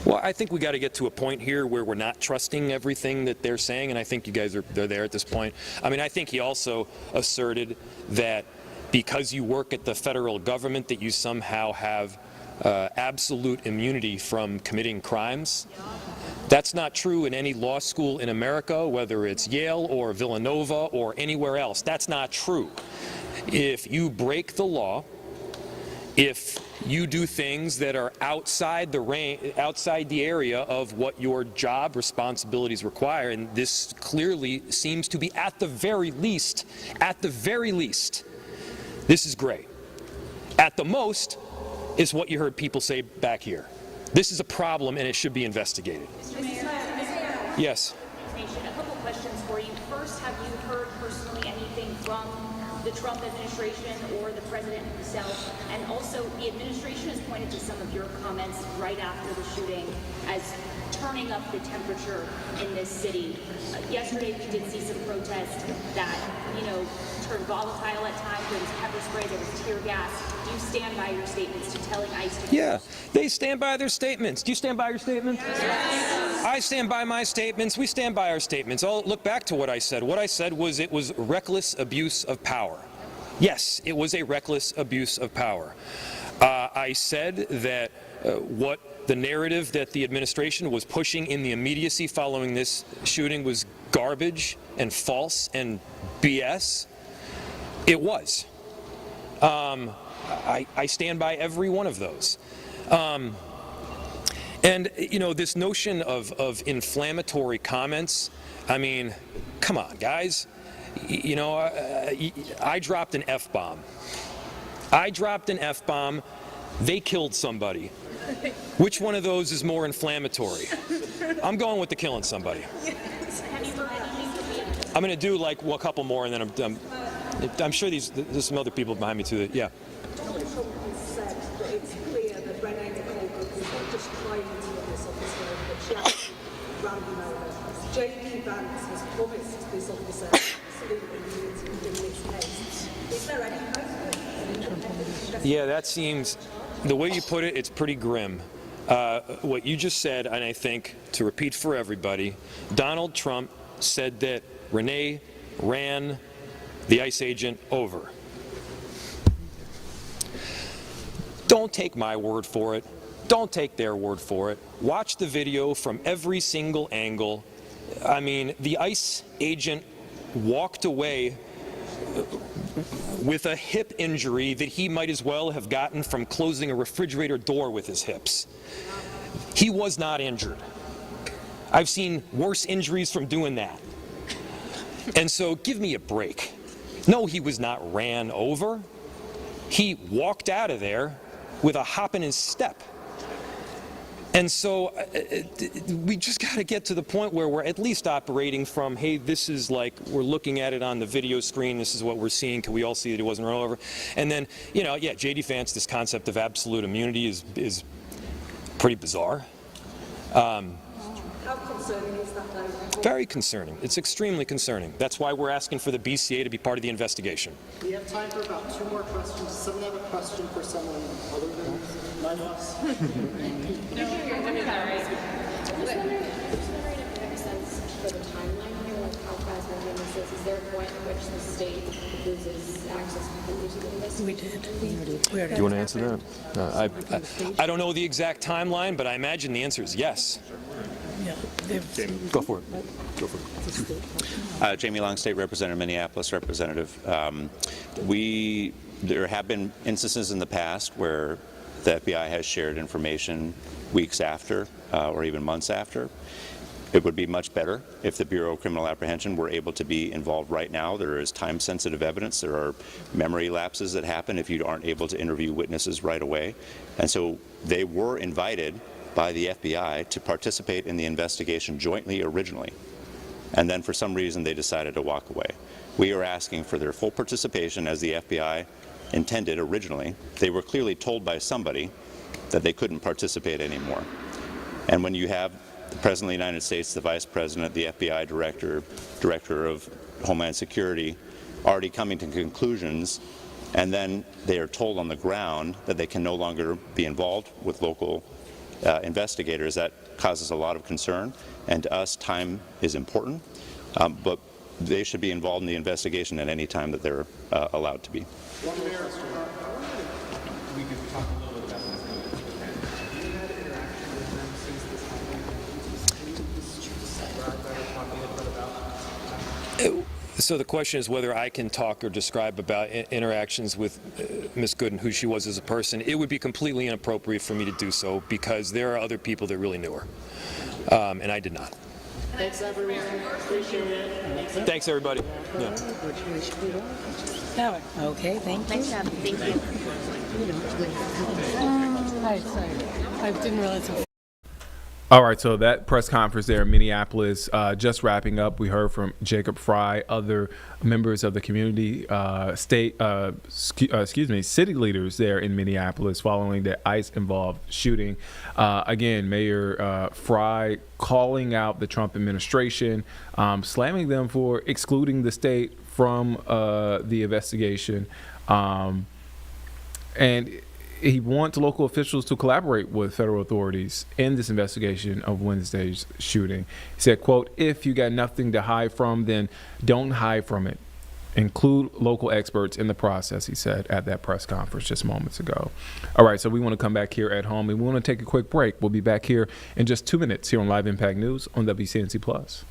Well, I think we got to get to a point here where we're not trusting everything that they're saying, and I think you guys they're there at this point. I mean, I think he also asserted that because you work at the federal government that you somehow have absolute immunity from committing crimes. That's not true in any law school in America, whether it's Yale or Villanova or anywhere else. That's not true. If you break the law, if you do things that are outside the area of what your job responsibilities require, and this clearly seems to be at the very least, this is great. At the most, is what you heard people say back here. This is a problem and it should be investigated. Yes. A couple questions for you. First, have you heard personally anything from the Trump administration or the president himself? And also, the administration has pointed to some of your comments right after the shooting as turning up the temperature in this city. Yesterday, we did see some protests that, turned volatile at times. There was pepper spray, there was tear gas. Do you stand by your statements to telling ICE to... Yeah, they stand by their statements. Do you stand by your statements? Yes. I stand by my statements. We stand by our statements. I'll look back to what I said. What I said was it was reckless abuse of power. Yes, it was a reckless abuse of power. I said that what the narrative that the administration was pushing in the immediacy following this shooting was garbage and false and BS. It was. I stand by every one of those. And, this notion of inflammatory comments, I mean, come on, guys. I dropped an F-bomb. They killed somebody. Which one of those is more inflammatory? I'm going with the killing somebody. I'm going to do a couple more, and then I'm sure there's some other people behind me too. Yeah. Donald Trump has said that it's clear that Renee Nicole is not just trying to kill this officer, but she actually ran him over. J.D. Vance has promised this officer absolute immunity in this case. Is there any hope? Yeah, that seems, the way you put it, it's pretty grim. What you just said, and I think, to repeat for everybody, Donald Trump said that Renee ran the ICE agent over. Don't take my word for it. Don't take their word for it. Watch the video from every single angle. I mean, the ICE agent walked away with a hip injury that he might as well have gotten from closing a refrigerator door with his hips. He was not injured. I've seen worse injuries from doing that. And so give me a break. No, he was not ran over. He walked out of there with a hop in his step. And so we just got to get to the point where we're at least operating from, hey, this is like, we're looking at it on the video screen, this is what we're seeing, can we all see that it wasn't run over? And then, yeah, J.D. Vance, this concept of absolute immunity is pretty bizarre. How concerning is that, though? Very concerning. It's extremely concerning. That's why we're asking for the BCA to be part of the investigation. We have time for about 2 more questions. Does someone have a question for someone other than us? Is there a point at which the state loses access to the investigation? We did. Do you want to answer that? I don't know the exact timeline, but I imagine the answer is yes. Go for it. Go for it. Jamie Long, State Representative, Minneapolis Representative. There have been instances in the past where the FBI has shared information weeks after or even months after. It would be much better if the Bureau of Criminal Apprehension were able to be involved right now. There is time-sensitive evidence. There are memory lapses that happen if you aren't able to interview witnesses right away. And so they were invited by the FBI to participate in the investigation jointly originally. And then for some reason they decided to walk away. We are asking for their full participation as the FBI intended originally. They were clearly told by somebody that they couldn't participate anymore. And when you have the President of the United States, the Vice President, the FBI Director, Director of Homeland Security already coming to conclusions, and then they are told on the ground that they can no longer be involved with local investigators, that causes a lot of concern. And to us, time is important, but they should be involved in the investigation at any time that they're allowed to be. We could talk a little bit about this. Have you had interaction with them since this happened? Can you describe that or talk a little bit about? So the question is whether I can talk or describe about interactions with Ms. Gooden, who she was as a person. It would be completely inappropriate for me to do so because there are other people that really knew her, and I did not. Thanks, everyone. Appreciate it. Thanks, everybody. Yeah. Okay, thank you. Nice job. Thank you. Hi, sorry. I didn't realize. All right, so that press conference there in Minneapolis, just wrapping up. We heard from Jacob Fry, other members of the community, city leaders there in Minneapolis following the ICE-involved shooting. Again, Mayor Fry calling out the Trump administration, slamming them for excluding the state from the investigation, and he wants local officials to collaborate with federal authorities in this investigation of Wednesday's shooting. He said, quote, "If you got nothing to hide from, then don't hide from it. Include local experts in the process," he said at that press conference just moments ago. All right, so we want to come back here at home, and we want to take a quick break. We'll be back here in just 2 minutes here on Live Impact News on WCNC Plus.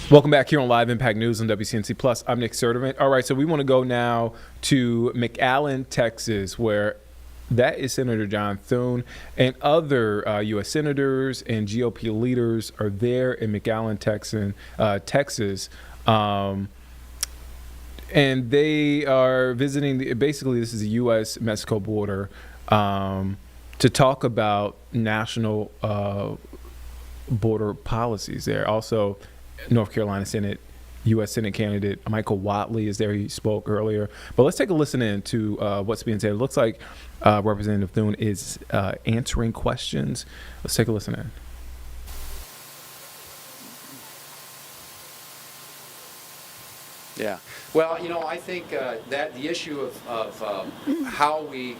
Welcome back here on Live Impact News on WCNC Plus. I'm Nick Sertivant. All right, so we want to go now to McAllen, Texas, where that is Senator John Thune and other U.S. senators and GOP leaders are there in McAllen, Texas, And they are visiting, basically this is the U.S.-Mexico border, to talk about national border policies there. Also, North Carolina Senate, U.S. Senate candidate Michael Whatley is there. He spoke earlier. But let's take a listen in to what's being said. It looks like Representative Thune is answering questions. Let's take a listen in. Yeah. Well, you know, I think that the issue of how we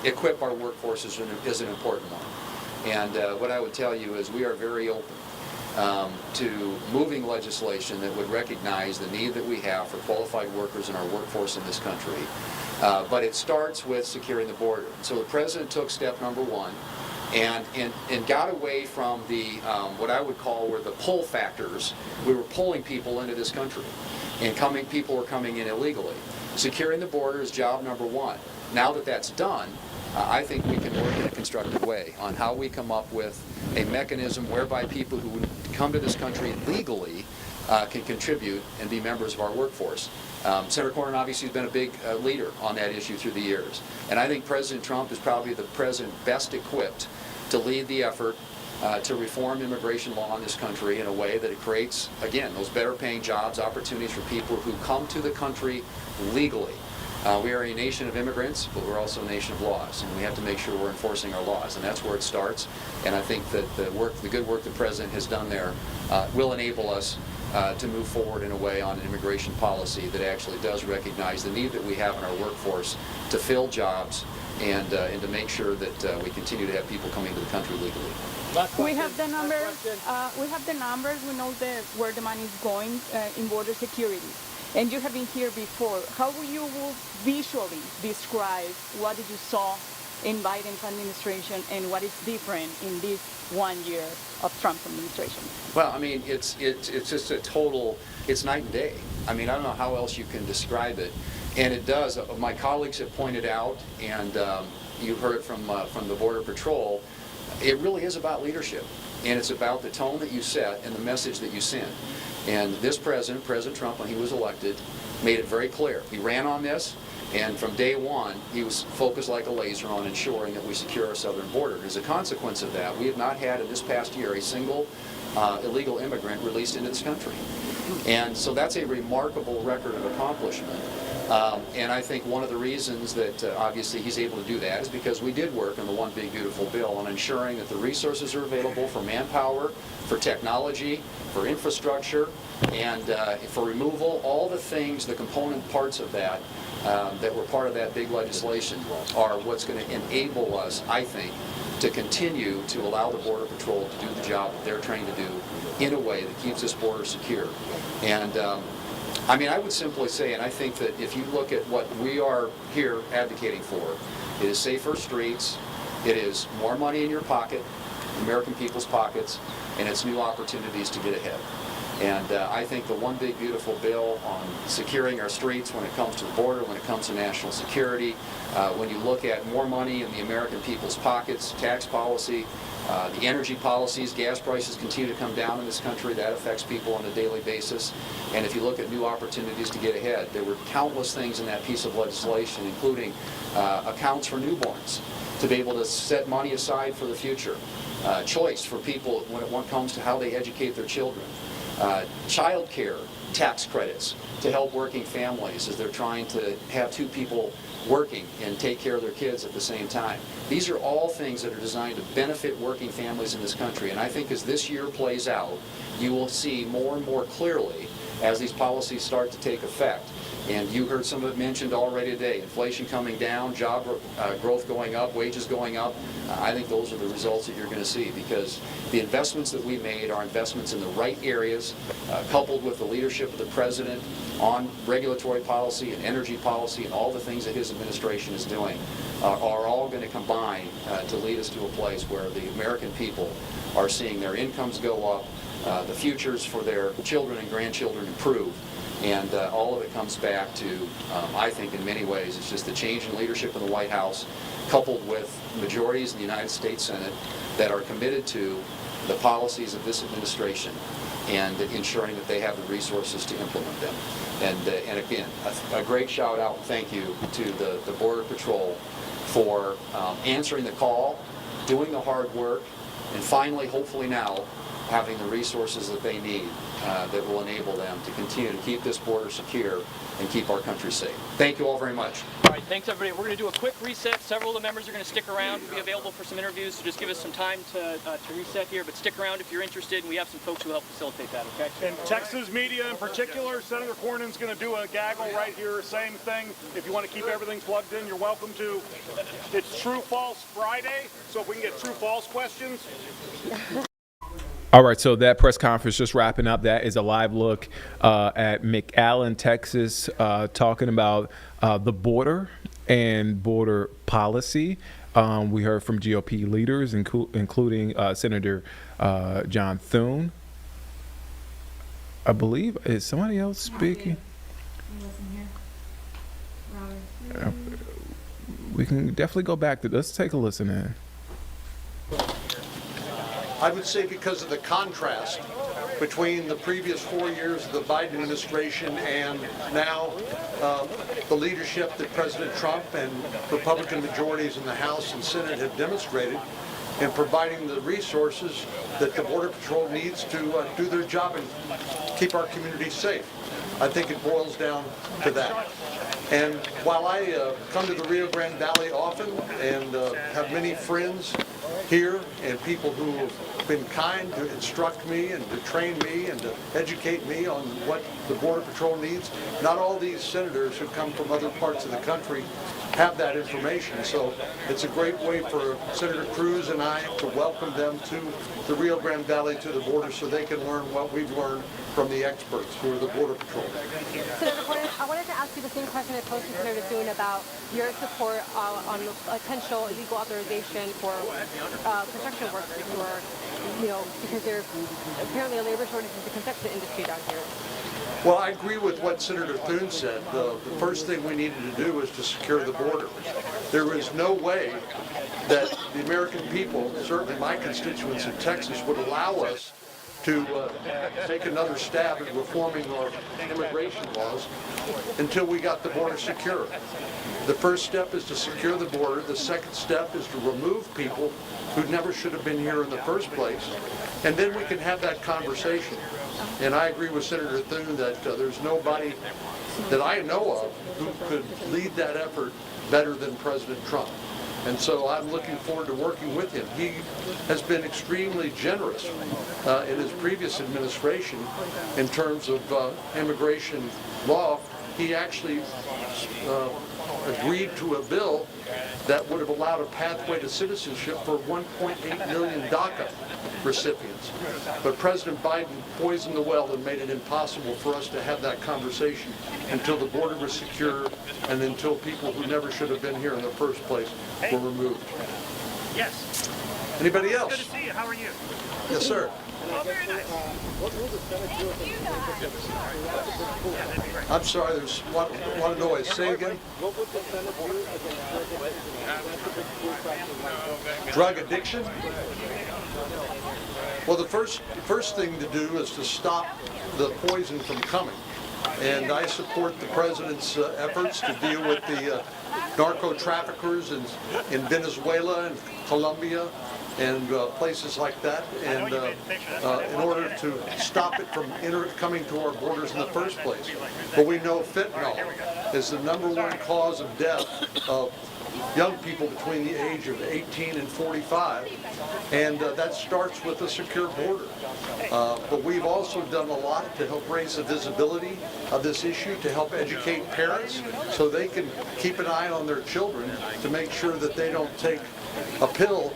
equip our workforce is an important one. And what I would tell you is we are very open to moving legislation that would recognize the need that we have for qualified workers in our workforce in this country. But it starts with securing the border. So the president took step number one and got away from the what I would call were the pull factors. We were pulling people into this country, and people were coming in illegally. Securing the border is job number one. Now that that's done, I think we can work in a constructive way on how we come up with a mechanism whereby people who would come to this country legally can contribute and be members of our workforce. Senator Cornyn obviously has been a big leader on that issue through the years. And I think President Trump is probably the president best equipped to lead the effort to reform immigration law in this country in a way that it creates, again, those better paying jobs, opportunities for people who come to the country legally. We are a nation of immigrants, but we're also a nation of laws, and we have to make sure we're enforcing our laws, and that's where it starts. And I think that the good work the president has done there will enable us to move forward in a way on an immigration policy that actually does recognize the need that we have in our workforce to fill jobs and to make sure that we continue to have people coming to the country legally. We have the numbers. We know where the money is going in border security. And you have been here before. How will you visually describe what you saw in Biden's administration and what is different in this 1 year of Trump's administration? Well, I mean, it's just a total, it's night and day. I mean, I don't know how else you can describe it. And it does. My colleagues have pointed out, and you've heard it from the Border Patrol, it really is about leadership. And it's about the tone that you set and the message that you send. And this president, President Trump, when he was elected, made it very clear. He ran on this, and from day one, he was focused like a laser on ensuring that we secure our southern border. As a consequence of that, we have not had in this past year a single illegal immigrant released into this country. And so that's a remarkable record of accomplishment. And I think one of the reasons that obviously he's able to do that is because we did work on the One Big Beautiful Bill on ensuring that the resources are available for manpower, for technology, for infrastructure, and for removal. All the things, the component parts of that that were part of that big legislation are what's going to enable us, I think, to continue to allow the Border Patrol to do the job that they're trained to do in a way that keeps this border secure. And I mean, I would simply say, and I think that if you look at what we are here advocating for, it is safer streets, it is more money in your pocket, American people's pockets, and it's new opportunities to get ahead. And I think the One Big Beautiful Bill on securing our streets when it comes to the border, when it comes to national security, when you look at more money in the American people's pockets, tax policy, the energy policies, gas prices continue to come down in this country. That affects people on a daily basis. And if you look at new opportunities to get ahead, there were countless things in that piece of legislation, including accounts for newborns, to be able to set money aside for the future, choice for people when it comes to how they educate their children, child care tax credits to help working families as they're trying to have two people working and take care of their kids at the same time. These are all things that are designed to benefit working families in this country. And I think as this year plays out, you will see more and more clearly as these policies start to take effect. And you heard some of it mentioned already today. Inflation coming down, job growth going up, wages going up. I think those are the results that you're going to see, because the investments that we made are investments in the right areas, coupled with the leadership of the president on regulatory policy and energy policy and all the things that his administration is doing are all going to combine to lead us to a place where the American people are seeing their incomes go up, the futures for their children and grandchildren improve. And all of it comes back to, I think in many ways, it's just the change in leadership in the White House, coupled with majorities in the United States Senate that are committed to the policies of this administration and ensuring that they have the resources to implement them. And again, a great shout out and thank you to the Border Patrol for answering the call, doing the hard work, and finally, hopefully now, having the resources that they need that will enable them to continue to keep this border secure and keep our country safe. Thank you all very much. All right, thanks everybody. We're going to do a quick reset. Several of the members are going to stick around, be available for some interviews, so just give us some time to reset here, but stick around if you're interested, and we have some folks who help facilitate that, okay? In Texas media in particular, Senator Cornyn's going to do a gaggle right here, same thing. If you want to keep everything plugged in, you're welcome to. It's True False Friday, so if we can get true false questions. All right, so that press conference just wrapping up. That is a live look at McAllen, Texas, talking about the border and border policy. We heard from GOP leaders, including Senator John Thune. I believe, is somebody else speaking? We can definitely go back to, let's take a listen in. I would say because of the contrast between the previous 4 years of the Biden administration and now the leadership that President Trump and Republican majorities in the House and Senate have demonstrated in providing the resources that the Border Patrol needs to do their job and keep our communities safe. I think it boils down to that. And while I come to the Rio Grande Valley often and have many friends here and people who have been kind to instruct me and to train me and to educate me on what the Border Patrol needs, not all these senators who come from other parts of the country have that information. So it's a great way for Senator Cruz and I to welcome them to the Rio Grande Valley, to the border, so they can learn what we've learned from the experts who are the Border Patrol. Senator Cornyn, I wanted to ask you the same question I posed to Senator Thune about your support on potential illegal authorization for construction workers who are, because there's apparently a labor shortage in the construction industry down here. Well, I agree with what Senator Thune said. The first thing we needed to do was to secure the border. There is no way that the American people, certainly my constituents in Texas, would allow us to take another stab at reforming our immigration laws until we got the border secure. The first step is to secure the border. The second step is to remove people who never should have been here in the first place. And then we can have that conversation. And I agree with Senator Thune that there's nobody that I know of who could lead that effort better than President Trump. And so I'm looking forward to working with him. He has been extremely generous in his previous administration in terms of immigration law. He actually agreed to a bill that would have allowed a pathway to citizenship for 1.8 million DACA recipients. But President Biden poisoned the well and made it impossible for us to have that conversation until the border was secure and until people who never should have been here in the first place were removed. Yes. Anybody else? Good to see you. How are you? Yes, sir. Oh, very nice. I'm sorry, there's a lot of noise. Say again. Drug addiction? Well, the first thing to do is to stop the poison from coming. And I support the president's efforts to deal with the narco traffickers in Venezuela and Colombia and places like that, and in order to stop it from coming to our borders in the first place. But we know fentanyl is the #1 cause of death of young people between the age of 18 and 45, and that starts with a secure border. But we've also done a lot to help raise the visibility of this issue, to help educate parents so they can keep an eye on their children to make sure that they don't take a pill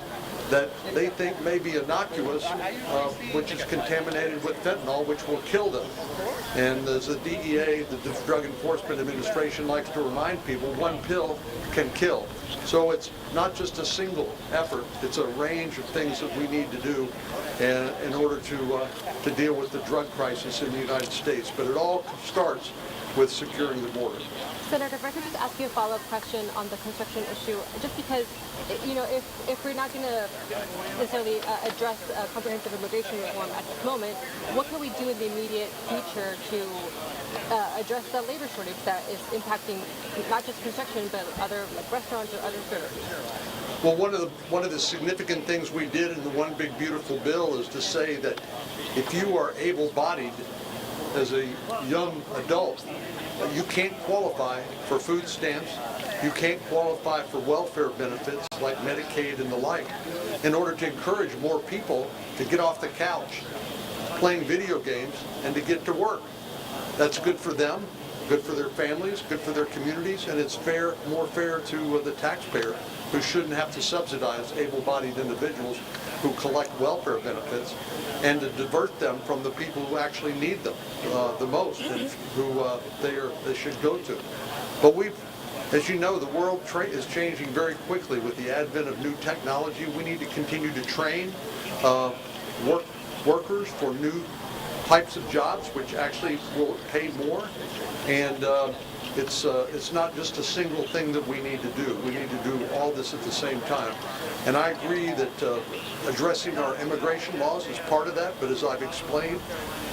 that they think may be innocuous, which is contaminated with fentanyl, which will kill them. And as the DEA, the Drug Enforcement Administration, likes to remind people, one pill can kill. So it's not just a single effort, it's a range of things that we need to do in order to deal with the drug crisis in the United States. But it all starts with securing the border. Senator, if I could just ask you a follow-up question on the construction issue, just because, you know, if we're not going to necessarily address comprehensive immigration reform at this moment, what can we do in the immediate future to address the labor shortage that is impacting not just construction but other like restaurants or other services? Well, one of the significant things we did in the One Big Beautiful Bill is to say that if you are able-bodied as a young adult, you can't qualify for food stamps, you can't qualify for welfare benefits like Medicaid and the like, in order to encourage more people to get off the couch playing video games and to get to work. That's good for them, good for their families, good for their communities, and it's fair, more fair to the taxpayer, who shouldn't have to subsidize able-bodied individuals who collect welfare benefits, and to divert them from the people who actually need them the most and who they should go to. But as you know, the world is changing very quickly with the advent of new technology. We need to continue to train workers for new types of jobs, which actually will pay more. And it's not just a single thing that we need to do. We need to do all this at the same time. And I agree that addressing our immigration laws is part of that, but as I've explained,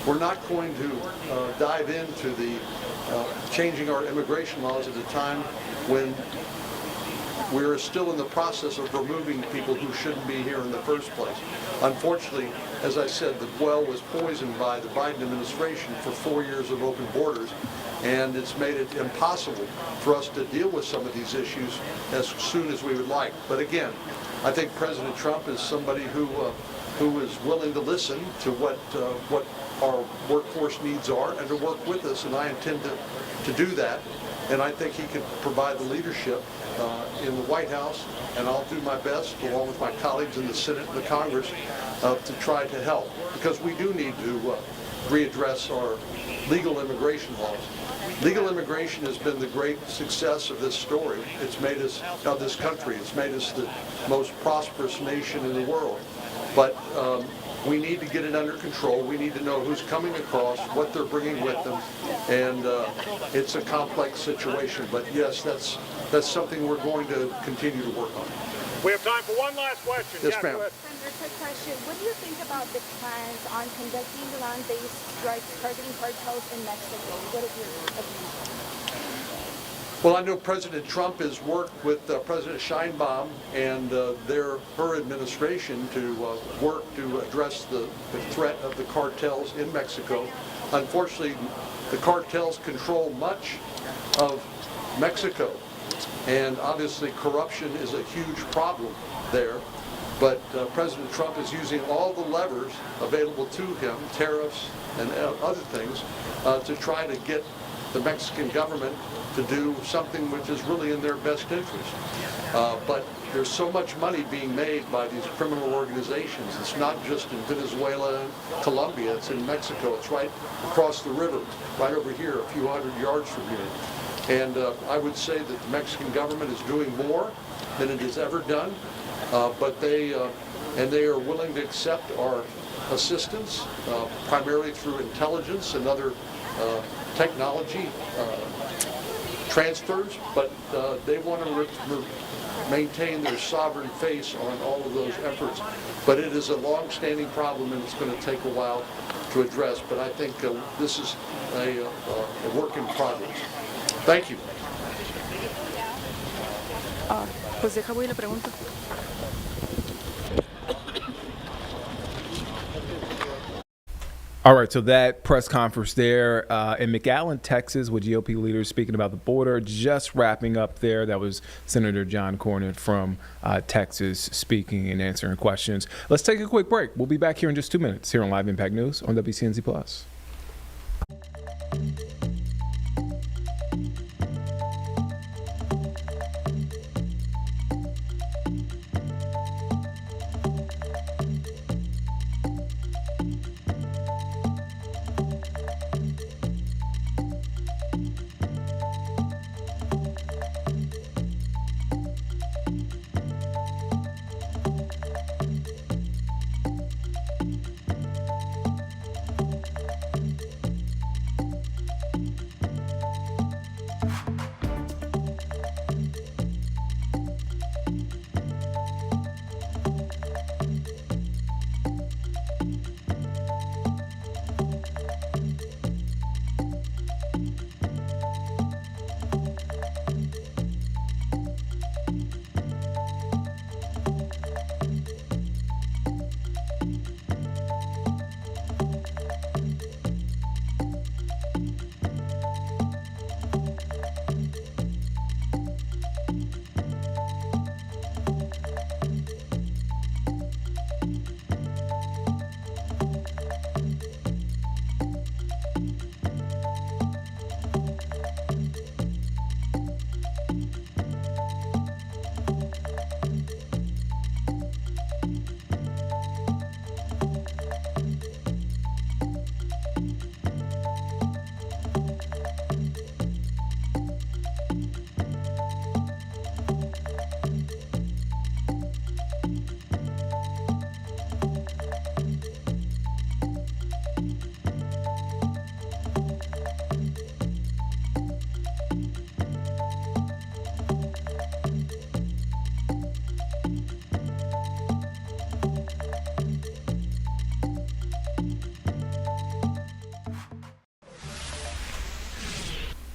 we're not going to dive into the changing our immigration laws at a time when we're still in the process of removing people who shouldn't be here in the first place. Unfortunately, as I said, the well was poisoned by the Biden administration for 4 years of open borders, and it's made it impossible for us to deal with some of these issues as soon as we would like. But again, I think President Trump is somebody who is willing to listen to what our workforce needs are and to work with us, and I intend to do that. And I think he can provide the leadership in the White House, and I'll do my best, along with my colleagues in the Senate and the Congress, to try to help, because we do need to readdress our legal immigration laws. Legal immigration has been the great success of this story. It's made us, of this country, it's made us the most prosperous nation in the world. But we need to get it under control. We need to know who's coming across, what they're bringing with them, and it's a complex situation. But yes, that's something we're going to continue to work on. We have time for one last question. Yes, ma'am. Senator, quick question. What do you think about the plans on conducting land-based strikes targeting cartels in Mexico? What is your opinion? Well, I know President Trump has worked with President Sheinbaum and her administration to work to address the threat of the cartels in Mexico. Unfortunately, the cartels control much of Mexico, and obviously corruption is a huge problem there. But President Trump is using all the levers available to him, tariffs and other things, to try to get the Mexican government to do something which is really in their best interest. But there's so much money being made by these criminal organizations. It's not just in Venezuela and Colombia, it's in Mexico. It's right across the river, right over here, a few hundred yards from here. And I would say that the Mexican government is doing more than it has ever done, but they are willing to accept our assistance, primarily through intelligence and other technology transfers, but they want to maintain their sovereign face on all of those efforts. But it is a long-standing problem, and it's going to take a while to address. But I think this is a work in progress. Thank you. Pues deja voy y le pregunto. All right, so that press conference there in McAllen, Texas, with GOP leaders speaking about the border, just wrapping up there. That was Senator John Cornyn from Texas speaking and answering questions. Let's take a quick break. We'll be back here in just 2 minutes here on Live Impact News on WCNC Plus.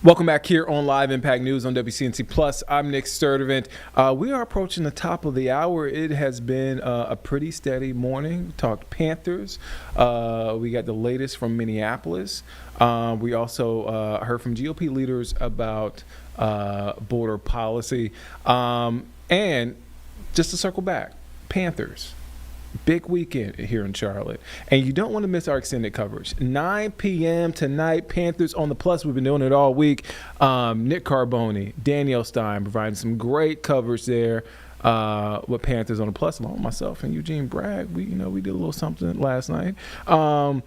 Welcome back here on Live Impact News on WCNC Plus. I'm Nick Sturdivant. We are approaching the top of the hour. It has been a pretty steady morning. We talked Panthers. We got the latest from Minneapolis. We also heard from GOP leaders about border policy. And just to circle back, Panthers. Big weekend here in Charlotte. And you don't want to miss our extended coverage. 9 p.m. tonight, Panthers on the Plus. We've been doing it all week. Nick Carboni, Danielle Stein providing some great coverage there with Panthers on the Plus, along with myself and Eugene Bragg. We did a little something last night. And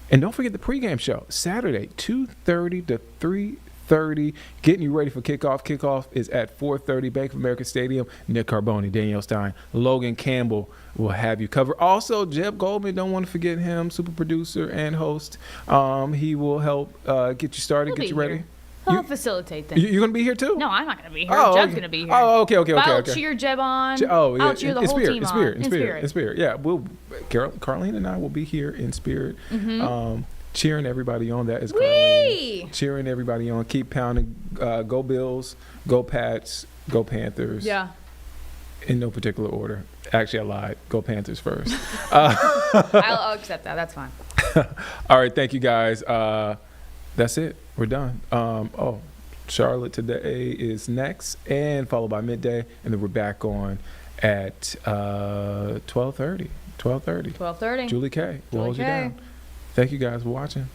don't forget the pregame show, Saturday, 2:30 to 3:30, getting you ready for kickoff. Kickoff is at 4:30, Bank of America Stadium. Nick Carboni, Danielle Stein, Logan Campbell will have you covered. Also, Jeb Goldman, don't want to forget him, super producer and host. He will help get you started, get you ready. He'll facilitate things. You're going to be here too? No, I'm not going to be here. Oh, Jeb's okay. going to be here. Oh, okay. But I'll cheer Jeb on. I'll cheer the whole team on. In spirit. Yeah, Carlene and I will be here in spirit. Cheering everybody on. That is Carlene. Cheering everybody on. Keep pounding. Go Bills. Go Pats. Go Panthers. Yeah. In no particular order. Actually, I lied. Go Panthers first. I'll accept that. That's fine. All right. Thank you, guys. That's it. We're done. Charlotte today is next, and followed by midday, and then we're back on at 12:30. 12:30. Julie K. We'll hold you down. Thank you guys for watching.